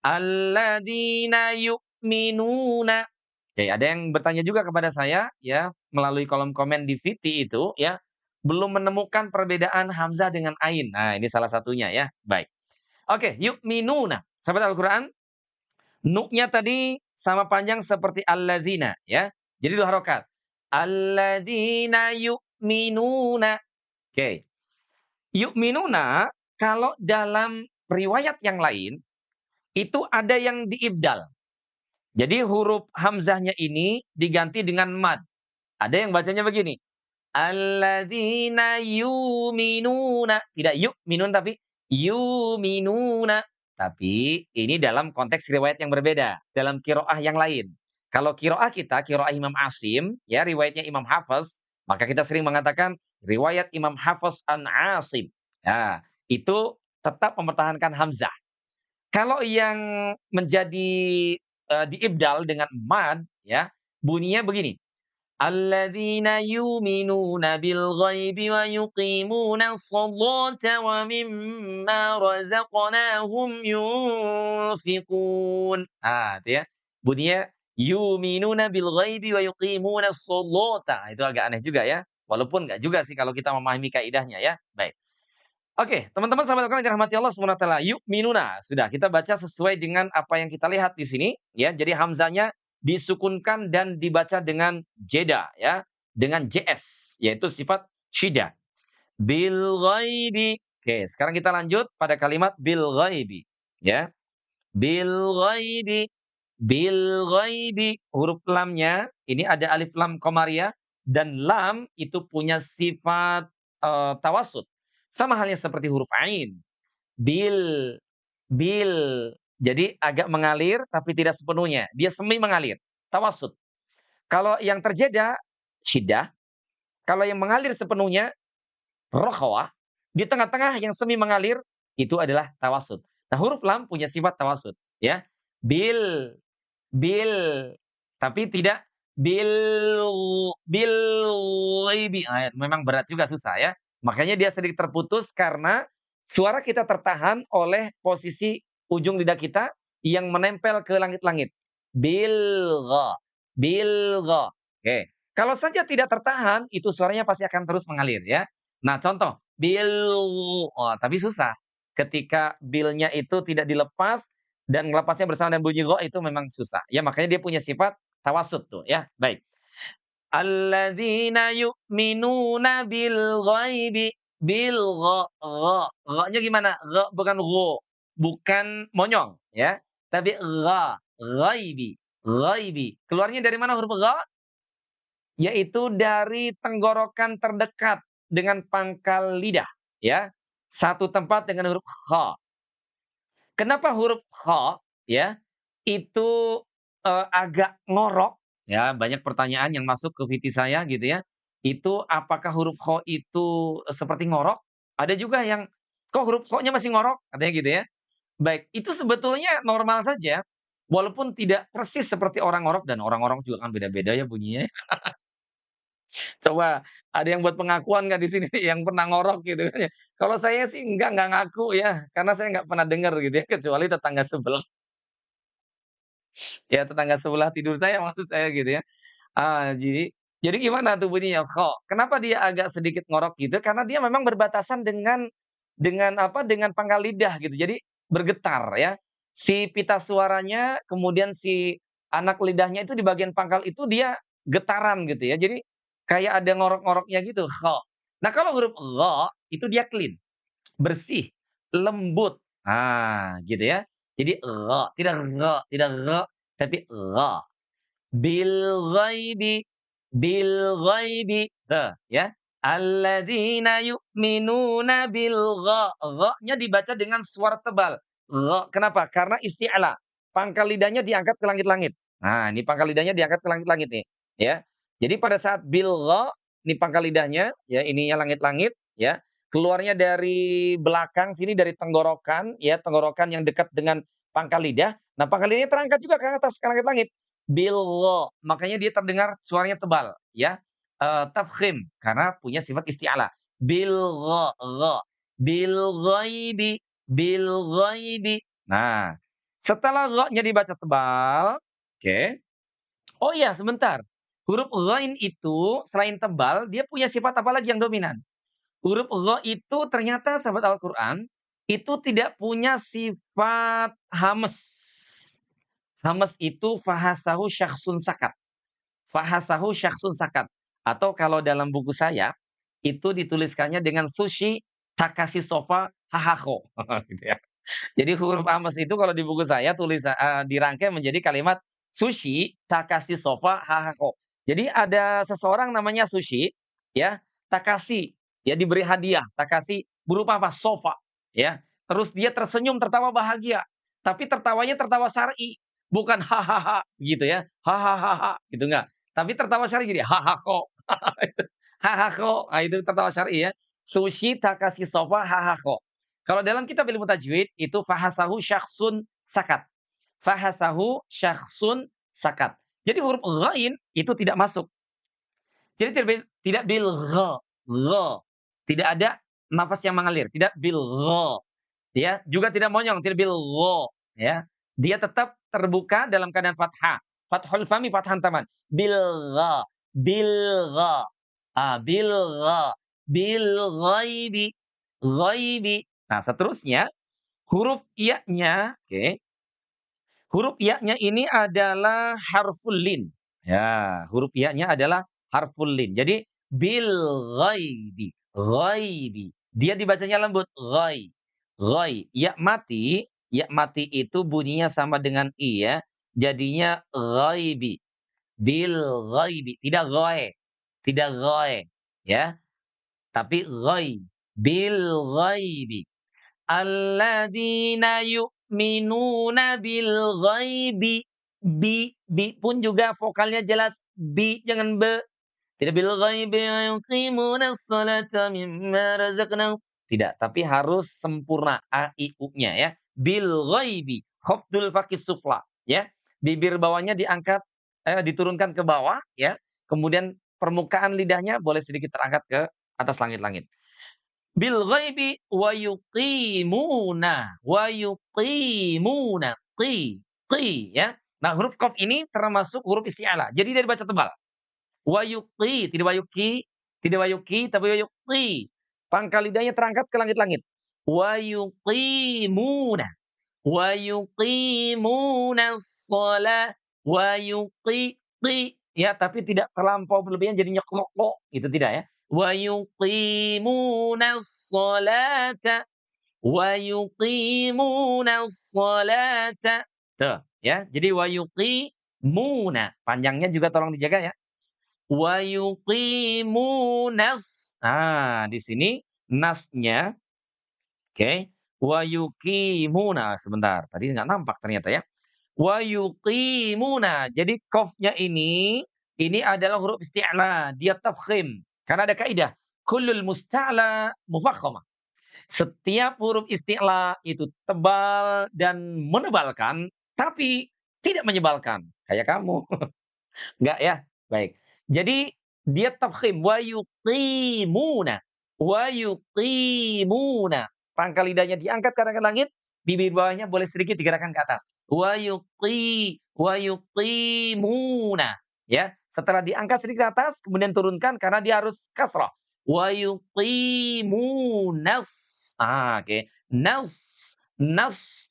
Alladzina yu'minuna. Oke, ada yang bertanya juga kepada saya ya melalui kolom komen di VT itu ya, belum menemukan perbedaan hamzah dengan ain. Nah, ini salah satunya ya. Baik. Oke, yu'minuna. Sahabat Al-Qur'an, nu-nya tadi sama panjang seperti allazina ya. Jadi 2 harokat. Alladzina yu'minuna. Oke. Yu'minuna kalau dalam riwayat yang lain itu ada yang diibdal. Jadi huruf hamzahnya ini diganti dengan mad. Ada yang bacanya begini, alladzina yu'minuna, tidak yu'minun tapi yu'minuna. Tapi ini dalam konteks riwayat yang berbeda, dalam qiraah yang lain. Kalau qiraah kita, qiraah Imam Asim, ya riwayatnya Imam Hafiz, maka kita sering mengatakan riwayat Imam Hafiz an Asim. Ya, itu tetap mempertahankan hamzah. Kalau yang menjadi diibdal dengan mad ya, bunyinya begini. Alladzina yu'minuna bil ghaibi wa yuqimuna as-salata wa mimma razaqnahum yunfiqun. Itu ya. Bunyinya yu'minuna bil ghaibi wa yuqimuna as-salata. Itu agak aneh juga ya. Walaupun enggak juga sih kalau kita memahami kaidahnya ya. Baik. Oke, teman-teman sahabat Al-Qur'an yang dirahmati Allah Subhanahu wa taala, yu'minuna. Sudah kita baca sesuai dengan apa yang kita lihat di sini ya. Jadi hamzanya disukunkan dan dibaca dengan jeda ya, dengan JS yaitu sifat syiddah. Bil ghaibi. Oke, sekarang kita lanjut pada kalimat bil ghaibi ya. Bil ghaibi. Bil ghaibi. Huruf lamnya ini ada alif lam qamariyah dan lam itu punya sifat tawasud. Sama halnya seperti huruf ain. Bil, bil. Jadi agak mengalir tapi tidak sepenuhnya. Dia semi mengalir. Tawasud. Kalau yang terjeda, syiddah. Kalau yang mengalir sepenuhnya, rokhawah. Di tengah-tengah yang semi mengalir, itu adalah tawasud. Nah, huruf lam punya sifat tawasud. Ya. Bil, bil. Tapi tidak bil, bil, ghaibi. Memang berat juga, susah ya. Makanya dia sedikit terputus karena suara kita tertahan oleh posisi ujung lidah kita yang menempel ke langit-langit. Bilgha, bilgha. Oke. Kalau saja tidak tertahan, itu suaranya pasti akan terus mengalir ya. Nah, contoh bil, tapi susah. Ketika bilnya itu tidak dilepas dan melepasnya bersama dengan bunyi gha itu memang susah. Ya, makanya dia punya sifat tawasud tuh ya. Baik. Alladzina yu'minuna bil ghaibi bil gha gha. Gha-nya gimana? Gha bukan gho, bukan monyong ya, tapi gha, ghaibi, ghaibi. Keluarnya dari mana huruf gha? Yaitu dari tenggorokan terdekat dengan pangkal lidah ya. Satu tempat dengan huruf kha. Kenapa huruf kha ya itu agak ngorok ya, banyak pertanyaan yang masuk ke VT saya gitu ya. Itu apakah huruf kha itu seperti ngorok? Ada juga yang, "Kok huruf kha-nya masih ngorok?" Katanya gitu ya. Baik, itu sebetulnya normal saja, walaupun tidak persis seperti orang ngorok dan orang ngorok juga kan beda-beda ya bunyinya. Coba ada yang buat pengakuan nggak di sini nih yang pernah ngorok gitu kan ya? Kalau saya sih nggak ngaku ya, karena saya nggak pernah dengar gitu ya, kecuali tetangga sebelah. Ya tetangga sebelah tidur saya maksud saya gitu ya. Jadi gimana tuh bunyinya? Kok kenapa dia agak sedikit ngorok gitu? Karena dia memang berbatasan dengan apa, dengan pangkal lidah gitu. Jadi bergetar ya. Si pita suaranya, kemudian si anak lidahnya itu di bagian pangkal itu dia getaran gitu ya. Jadi kayak ada ngorok-ngoroknya gitu, kha. Nah, kalau huruf gha itu dia clean, bersih, lembut. Gitu ya. Jadi gha, tidak gha, tapi gha. Bil ghaibi, ya. Alladzina yu'minuna bil gha. Gha-nya dibaca dengan suara tebal. Gha, kenapa? Karena isti'la. Pangkal lidahnya diangkat ke langit-langit. Nah, ini pangkal lidahnya diangkat ke langit-langit nih, ya. Jadi pada saat bil gha, ini pangkal lidahnya, ya, ininya langit-langit, ya. Keluarnya dari belakang sini dari tenggorokan, ya, tenggorokan yang dekat dengan pangkal lidah. Nah, pangkal lidahnya terangkat juga ke atas ke langit-langit. Bilgha, makanya dia terdengar suaranya tebal ya, tafkhim karena punya sifat isti'ala. Bilgha, gha, bil ghaibi, bil ghaibi. Nah, setelah gha-nya dibaca tebal, oke, Oh iya, sebentar. Huruf ghain itu selain tebal, dia punya sifat apa lagi yang dominan? Huruf gha itu ternyata sahabat Al-Qur'an, itu tidak punya sifat hamas. Hamas itu fahasahu syakhsun sakat. Fahasahu syakhsun sakat. Atau kalau dalam buku saya, itu dituliskannya dengan sushi takashi sofa hahako. Gitu ya. Jadi huruf ames itu kalau di buku saya dirangkai menjadi kalimat sushi Takashi sofa hahako. Jadi ada seseorang namanya Sushi, ya, Takashi, ya diberi hadiah, Takashi berupa apa? Sofa, ya. Terus dia tersenyum tertawa bahagia, tapi tertawanya tertawa syar'i, bukan hahaha gitu ya, hahaha gitu enggak. Tapi tertawa syar'i jadi hahako. Hahako, ah, itu tertawa syar'i ya. Sushi Takashi sofa hahako. Kalau dalam kitab ilmu tajwid itu fahasahu syakhsun sakat. Fahasahu syakhsun sakat. Jadi huruf ghain itu tidak masuk. Jadi tidak bil gha, gha. Tidak ada nafas yang mengalir, tidak bil gha. Ya, juga tidak monyong, tidak bil gha, ya. Dia tetap terbuka dalam keadaan fathah. Fathul fami fathan taman. Bil gha, bil gha. Ah, bil gha, bil ghaibi, ghaibi. Nah, seterusnya huruf iya-nya, oke. Huruf iya-nya ini adalah harful lin. Ya, huruf iya-nya adalah harful lin. Jadi bil ghaibi, ghaibi. Dia dibacanya lembut, ghai. Ghai. Ya mati itu bunyinya sama dengan i ya. Jadinya ghaibi. Bil ghaibi, tidak ghai. Tidak ghai, ya, tapi ghai. Bil ghaibi. Alladzina yu'minuna bil ghaibi. Bi pun juga vokalnya jelas bi, jangan be. Tidak bil ghaibi wa yuqimunas salata mimma razaqnahum. Tidak, tapi harus sempurna a i u-nya ya. Bil ghaibi, khafdul fakis sufla ya. Bibir bawahnya diangkat diturunkan ke bawah ya. Kemudian permukaan lidahnya boleh sedikit terangkat ke atas langit-langit. Bil ghaibi wa yuqimuna, qi ya. Nah, huruf qaf ini termasuk huruf isti'alah. Jadi dia dibaca tebal. Wa yuqi, tidak wa yuqi, tidak wa yuqi, tapi wa yuqi. Pangkal lidahnya terangkat ke langit-langit. Wa yuqimuna, wa yuqimuna shalah, wa ya, tapi tidak terlampau berlebihan jadi nyeklok itu tidak ya. Wa yuqimuna sholata, wa yuqimuna sholata. Tuh, ya. Jadi wa yuqimuna, panjangnya juga tolong dijaga ya. Wa yuqimunas. Nah, di sini nasnya, oke. Wa yuqimuna, sebentar, tadi nggak nampak ternyata ya. Wa yuqimuna. Jadi qafnya ini adalah huruf isti'la, dia tafkhim. Karena ada kaidah, kullul musta'la mufakhamah. Setiap huruf isti'la itu tebal dan menebalkan, tapi tidak menyebalkan. Kayak kamu. Enggak ya? Baik. Jadi dia tafkhim wa yuqimuna. Wa yuqimuna. Pangkal lidahnya diangkat ke arah langit, bibir bawahnya boleh sedikit digerakkan ke atas. Wa yuqimuna. Ya, setelah diangkat sedikit ke atas, kemudian turunkan karena dia harus kasrah. Wa yuqimunas. Ah, oke. Nas, nas.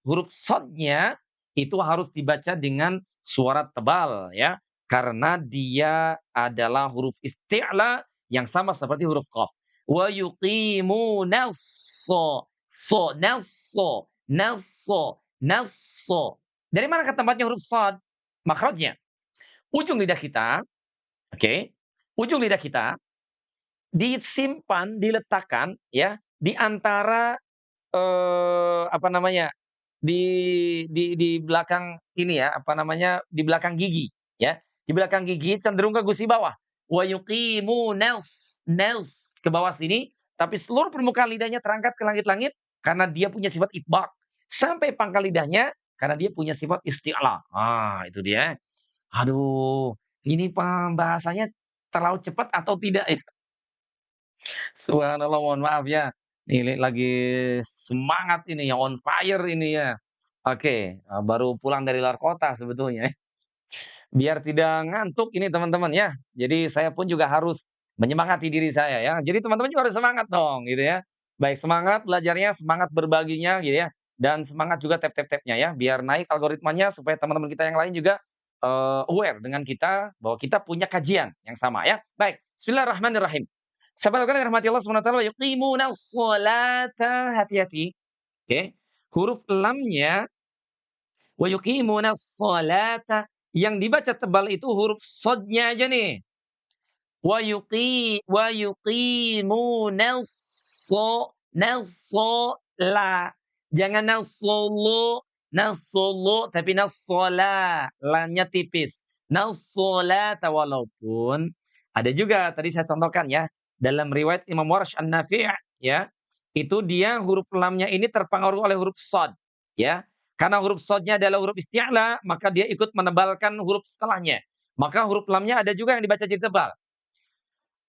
Huruf shadnya itu harus dibaca dengan suara tebal ya, karena dia adalah huruf isti'la yang sama seperti huruf qaf. Wa yuqimunas nasso. Dari mana tempatnya huruf shad? Makhrajnya. Ujung lidah kita, oke. Ujung lidah kita disimpan, diletakkan ya di antara apa namanya, di belakang ini ya, apa namanya, di belakang gigi, ya. Di belakang gigi cenderung ke gusi bawah. Wa yuqimunas, ke bawah sini, tapi seluruh permukaan lidahnya terangkat ke langit-langit karena dia punya sifat itbaq. Sampai pangkal lidahnya karena dia punya sifat isti'la. Ah, itu dia. Aduh, ini pembahasannya terlalu cepat atau tidak ya? Subhanallah, mohon maaf ya. Ini lagi semangat ini ya, on fire ini ya. Oke, baru pulang dari luar kota sebetulnya. Biar tidak ngantuk ini teman-teman ya. Jadi saya pun juga harus menyemangati diri saya ya. Jadi teman-teman juga harus semangat dong gitu ya. Baik semangat belajarnya, semangat berbaginya gitu ya. Dan semangat juga tap-tap-tapnya ya. Biar naik algoritmanya supaya teman-teman kita yang lain juga aware dengan kita bahwa kita punya kajian yang sama ya. Baik, bismillahirrahmanirrahim. Sahabat yang dirahmati Allah Subhanahu wa taala, yuqimuna sholata, hati-hati. Oke. Huruf lamnya wa yuqimuna sholata, yang dibaca tebal itu huruf sodnya aja nih. Wa yuqimuna la. Jangan nasolo tapi nasola, lamnya tipis. Nasolata, walaupun ada juga tadi saya contohkan ya, dalam riwayat Imam Warsh An-Nafi' ya, itu dia huruf lamnya ini terpengaruh oleh huruf sod ya. Karena huruf sodnya adalah huruf isti'la, maka dia ikut menebalkan huruf setelahnya. Maka huruf lamnya ada juga yang dibaca jadi tebal.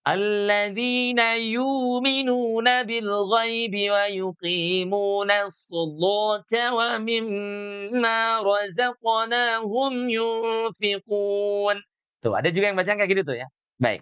Alladzina yu'minuna bil ghaibi wa yuqimuna sholata wa mimma razaqnahum yunfiqun. Tuh, ada juga yang baca kayak gitu tuh ya. Baik.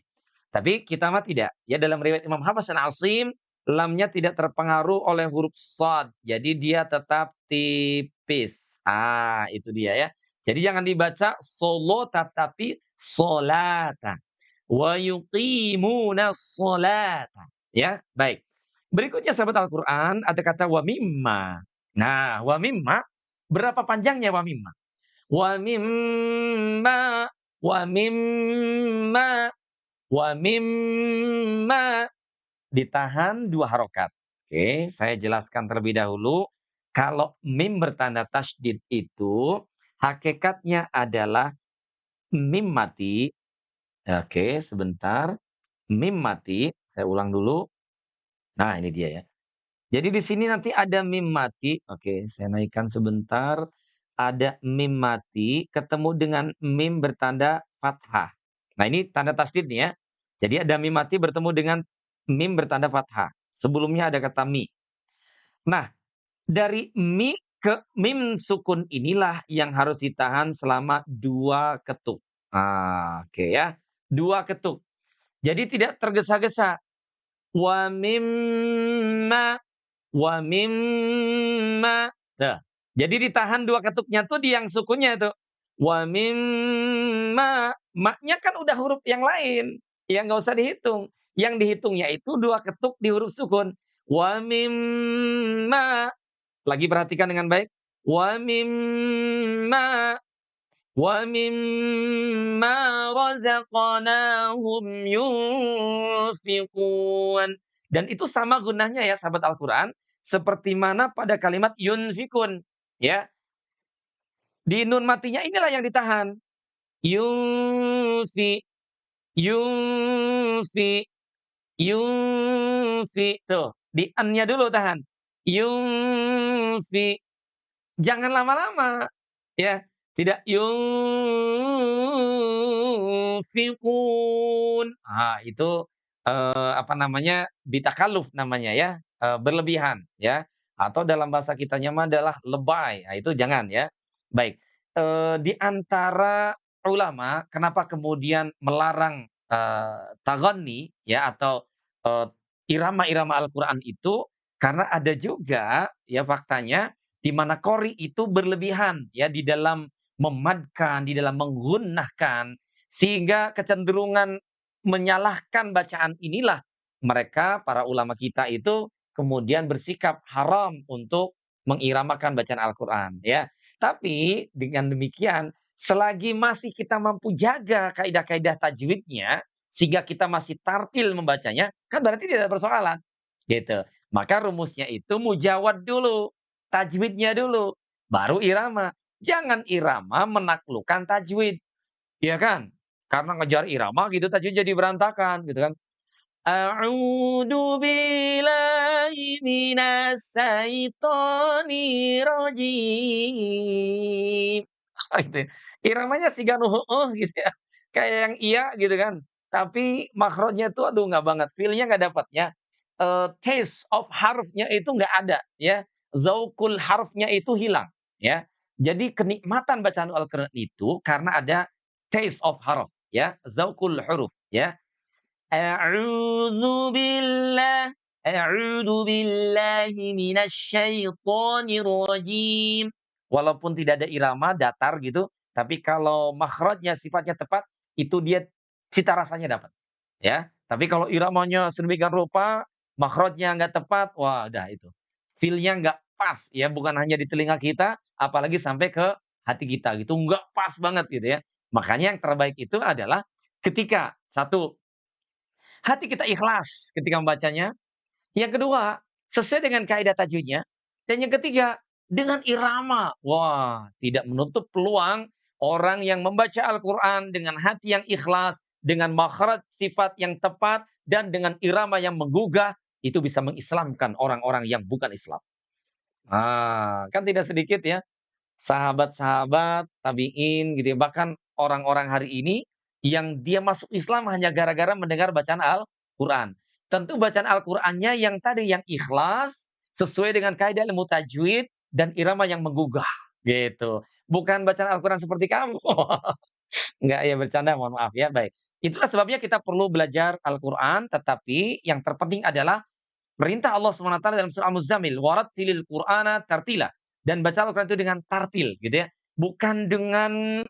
Tapi kita mah tidak. Ya dalam riwayat Imam Hafs An-Asim, lamnya tidak terpengaruh oleh huruf shad. Jadi dia tetap tipis. Ah, itu dia ya. Jadi jangan dibaca solo tapi solata. Wa yuqimuna sholata. Ya, baik. Berikutnya sahabat Al-Qur'an ada kata wa mimma. Nah, wa mimma, berapa panjangnya wa mimma? Wa mimma, wa mimma, wa mimma, ditahan 2 harokat. Oke, saya jelaskan terlebih dahulu. Kalau mim bertanda tasydid itu hakikatnya adalah mim mati. Oke, sebentar. Mim mati, saya ulang dulu. Nah, ini dia ya. Jadi di sini nanti ada mim mati. Oke, saya naikkan sebentar. Ada mim mati ketemu dengan mim bertanda fathah. Nah, ini tanda tasdid nih ya. Jadi ada mim mati bertemu dengan mim bertanda fathah. Sebelumnya ada kata mi. Nah, dari mi ke mim sukun inilah yang harus ditahan selama 2 ketuk. Ah, oke ya. 2 ketuk. Jadi tidak tergesa-gesa. Wa mimma, wa mimma. Tuh. Jadi ditahan 2 ketuknya tuh di yang sukunnya itu. Wa mimma. Maknya kan udah huruf yang lain. Yang nggak usah dihitung. Yang dihitungnya itu 2 ketuk di huruf sukun. Wa mimma. Lagi perhatikan dengan baik. Wa mimma. Wa mimma razaqnahum yunfiqun. Dan itu sama gunanya ya sahabat Al-Qur'an, seperti mana pada kalimat yunfikun, ya. Di nun matinya inilah yang ditahan. Yunfi, yunfi, yunfi. Tuh, di an-nya dulu tahan. Yunfi. Jangan lama-lama, ya. Tidak yunfiqun. Ah, itu apa namanya, bitakalluf namanya ya, berlebihan ya, atau dalam bahasa kitanya mah adalah lebay. Nah, itu jangan ya. Baik, di antara ulama kenapa kemudian melarang taghanni ya atau eee, irama-irama Al-Qur'an itu, karena ada juga ya faktanya di mana qori itu berlebihan ya di dalam memadkan, di dalam menggunnahkan, sehingga kecenderungan menyalahkan bacaan inilah mereka para ulama kita itu kemudian bersikap haram untuk mengiramakan bacaan Al-Qur'an ya. Tapi dengan demikian selagi masih kita mampu jaga kaidah-kaidah tajwidnya sehingga kita masih tartil membacanya, kan berarti tidak ada persoalan, gitu. Maka rumusnya itu mujawad dulu, tajwidnya dulu, baru irama. Jangan irama menaklukkan tajwid, ya kan? Karena ngejar irama gitu tajwid jadi berantakan gitu kan. A'udzu billahi minas syaithanir rajim. Gitu ya. Iramanya siganu heueuh gitu ya. Kayak yang iya gitu kan. Tapi makrotnya tuh aduh nggak banget, feel-nya nggak dapat ya. Taste of harfnya itu nggak ada ya. Zaukul harfnya itu hilang ya. Jadi kenikmatan bacaan Al-Qur'an itu karena ada taste of harf ya, zauqul huruf ya. A'udzu billah a'udzu billahi minasyaitonir rajim. Walaupun tidak ada irama, datar gitu, tapi kalau makhrajnya sifatnya tepat, itu dia cita rasanya dapat, ya. Tapi kalau iramanya sedemikian rupa, makhrajnya nggak tepat, wah udah itu. Feel-nya nggak pas ya, bukan hanya di telinga kita, apalagi sampai ke hati kita gitu, nggak pas banget gitu ya. Makanya yang terbaik itu adalah ketika, satu, hati kita ikhlas ketika membacanya. Yang kedua, sesuai dengan kaidah tajwidnya. Dan yang ketiga, dengan irama. Wah, tidak menutup peluang orang yang membaca Al-Quran dengan hati yang ikhlas, dengan makhraj sifat yang tepat, dan dengan irama yang menggugah, itu bisa mengislamkan orang-orang yang bukan Islam. Ah, kan tidak sedikit ya sahabat-sahabat, tabi'in gitu ya, bahkan orang-orang hari ini yang dia masuk Islam hanya gara-gara mendengar bacaan Al-Qur'an. Tentu bacaan Al-Qur'annya yang tadi yang ikhlas, sesuai dengan kaidah ilmu tajwid dan irama yang menggugah, gitu. Bukan bacaan Al-Qur'an seperti kamu. Enggak ya, bercanda, mohon maaf ya, baik. Itulah sebabnya kita perlu belajar Al-Qur'an, tetapi yang terpenting adalah perintah Allah SWT dalam surah Al-Muzammil, "Warattilil Qur'ana tartila." Dan baca Al-Quran itu dengan tartil gitu ya. Bukan dengan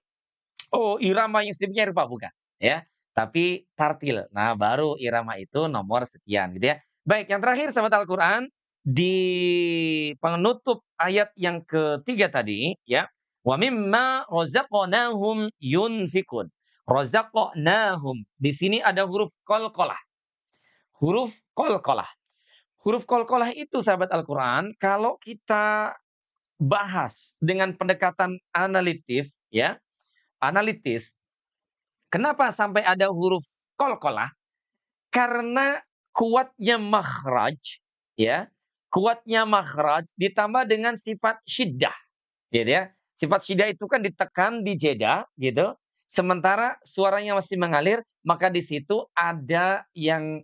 irama yang sedemikian rupa, bukan, ya. Tapi tartil. Nah, baru irama itu nomor sekian gitu ya. Baik, yang terakhir sahabat Al-Quran di penutup ayat yang ketiga tadi ya, "Wa mimma razaqnahum yunfikun." Razaqnahum. Di sini ada huruf qalqalah. Huruf qalqalah. Huruf qalqalah itu sahabat Al-Quran, kalau kita bahas dengan pendekatan analitis ya, analitis, kenapa sampai ada huruf qalqalah? Karena kuatnya makhraj ya, kuatnya makhraj ditambah dengan sifat syiddah, gitu ya. Sifat syiddah itu kan ditekan di jeda gitu, sementara suaranya masih mengalir, maka di situ ada yang,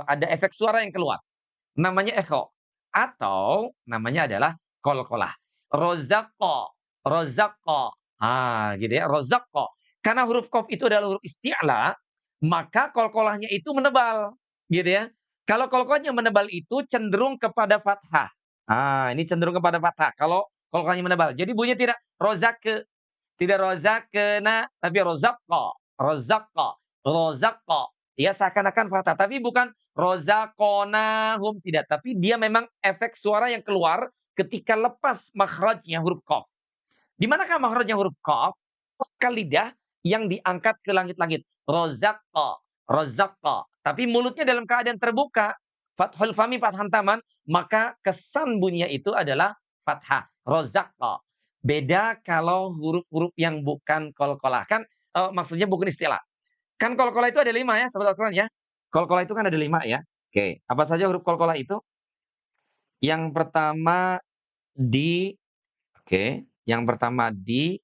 ada efek suara yang keluar. Namanya ekho, atau namanya adalah qalqalah. Rozaqo, rozaqo, gitu ya, rozaqo. Karena huruf qaf itu adalah huruf isti'la, maka qalqalahnya itu menebal, gitu ya. Kalau qalqalahnya menebal itu cenderung kepada fathah. Ini cenderung kepada fathah kalau qalqalahnya menebal. Jadi bunyinya tidak rozake, tidak rozakena, tapi rozaqo, rozaqo, rozaqo. Ya seakan-akan fathah, tapi bukan rozaqonahum, tidak. Tapi dia memang efek suara yang keluar ketika lepas makhrajnya huruf qaf. Di manakah makhrajnya huruf qaf? Pangkal lidah yang diangkat ke langit-langit. Rozaqo, rozaqo. Tapi mulutnya dalam keadaan terbuka. Fathul fami, fathah taman. Maka kesan bunyinya itu adalah fathah. Rozaqo. Beda kalau huruf-huruf yang bukan qalqalah. Kan maksudnya bukan istilah. Kan qalqalah itu ada 5 ya, sahabat Al-Quran ya. Qalqalah itu kan ada 5 ya. Oke, apa saja huruf qalqalah itu? Yang pertama di, oke, yang pertama di,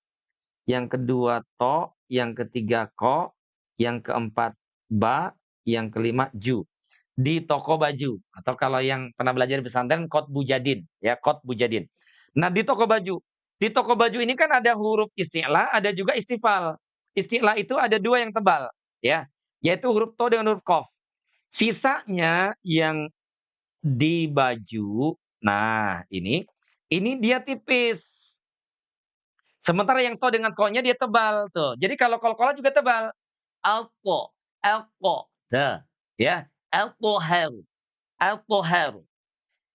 yang kedua to, yang ketiga ko, yang keempat ba, yang kelima ju. Di toko baju atau kalau yang pernah belajar di pesantren kot bujadin ya, kot bujadin. Nah, di toko baju. Di toko baju ini kan ada huruf isti'la, ada juga istifal. Isti'la itu ada 2 yang tebal ya, yaitu huruf to dengan huruf qaf. Sisanya yang di baju, nah ini dia tipis. Sementara yang to dengan ko-nya dia tebal tuh. Jadi kalau qalqalah juga tebal. Alqo, alqo, dah, ya. Alqoharu, alqoharu,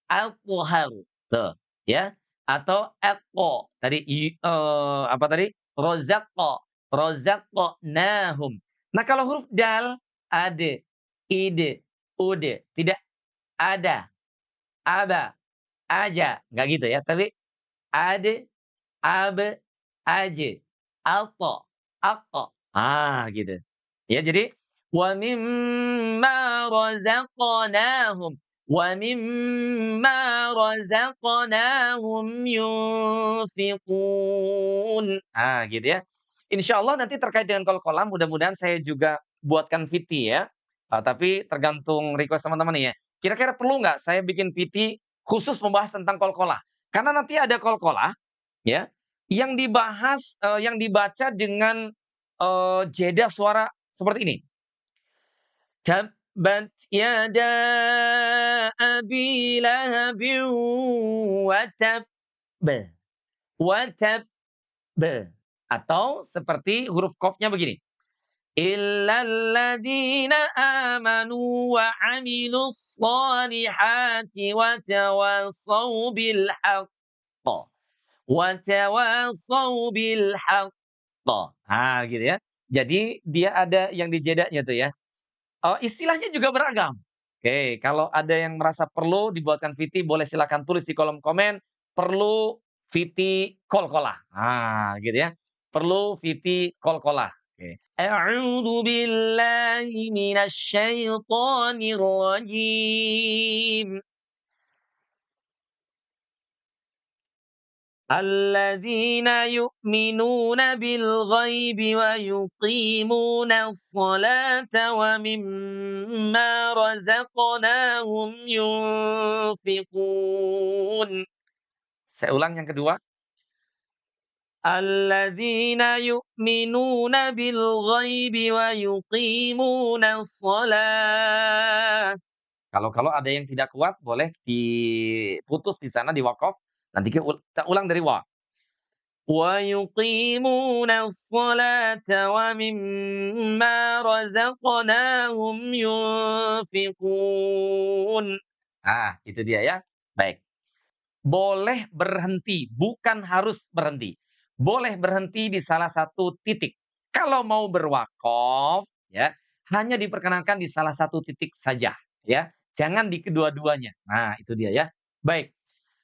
alqoharu, tuh, ya. Atau alqo, tadi apa tadi? Rozaqo, rozaqnahum. Nah, kalau huruf dal, ade, ide, ude, tidak ada, aba, aja, nggak gitu ya. Tapi ade, abe, aje, alqa, aqqa. Gitu. Ya, jadi razaqnahum wa mimma razaqnahum yunfiqun. Gitu ya. Insyaallah nanti terkait dengan qalqalah mudah-mudahan saya juga buatkan VT ya. Tapi tergantung request teman-teman nih ya. Kira-kira perlu nggak saya bikin VT khusus membahas tentang qalqalah? Karena nanti ada qalqalah ya, yang dibahas, yang dibaca dengan, jeda suara seperti ini. Tabbat yada abi lahabin wa tabb, wa tabb. Atau seperti huruf qafnya begini, illal ladzina amanu wa 'amilus shalihati wa tawassaw bil haqq. Wa tawassaw bil haqq. Gitu ya. Jadi dia ada yang dijedanya tuh ya. Istilahnya juga beragam. Oke, kalau ada yang merasa perlu dibuatkan VT boleh silakan tulis di kolom komen, perlu VT kol-kolah. Gitu ya. Perlu VT kol-kolah. Oke. A'udzu billahi minasy syaithanir rajim. الذين يؤمنون بالغيب ويقيمون الصلاة ومما رزقناهم ينفقون. Saya ulang yang kedua. الذين يؤمنون بالغيب ويقيمون الصلاة. Kalau ada yang tidak kuat boleh diputus di sana di wakaf. Nanti kita ulang dari wa. ويقيمون الصلاة ومما رزقناهم ينفقون. Itu dia ya. Baik. Boleh berhenti, bukan harus berhenti. Boleh berhenti di salah satu titik. Kalau mau berwakaf, ya, hanya diperkenankan di salah satu titik saja, ya. Jangan di kedua-duanya. Nah, itu dia ya. Baik.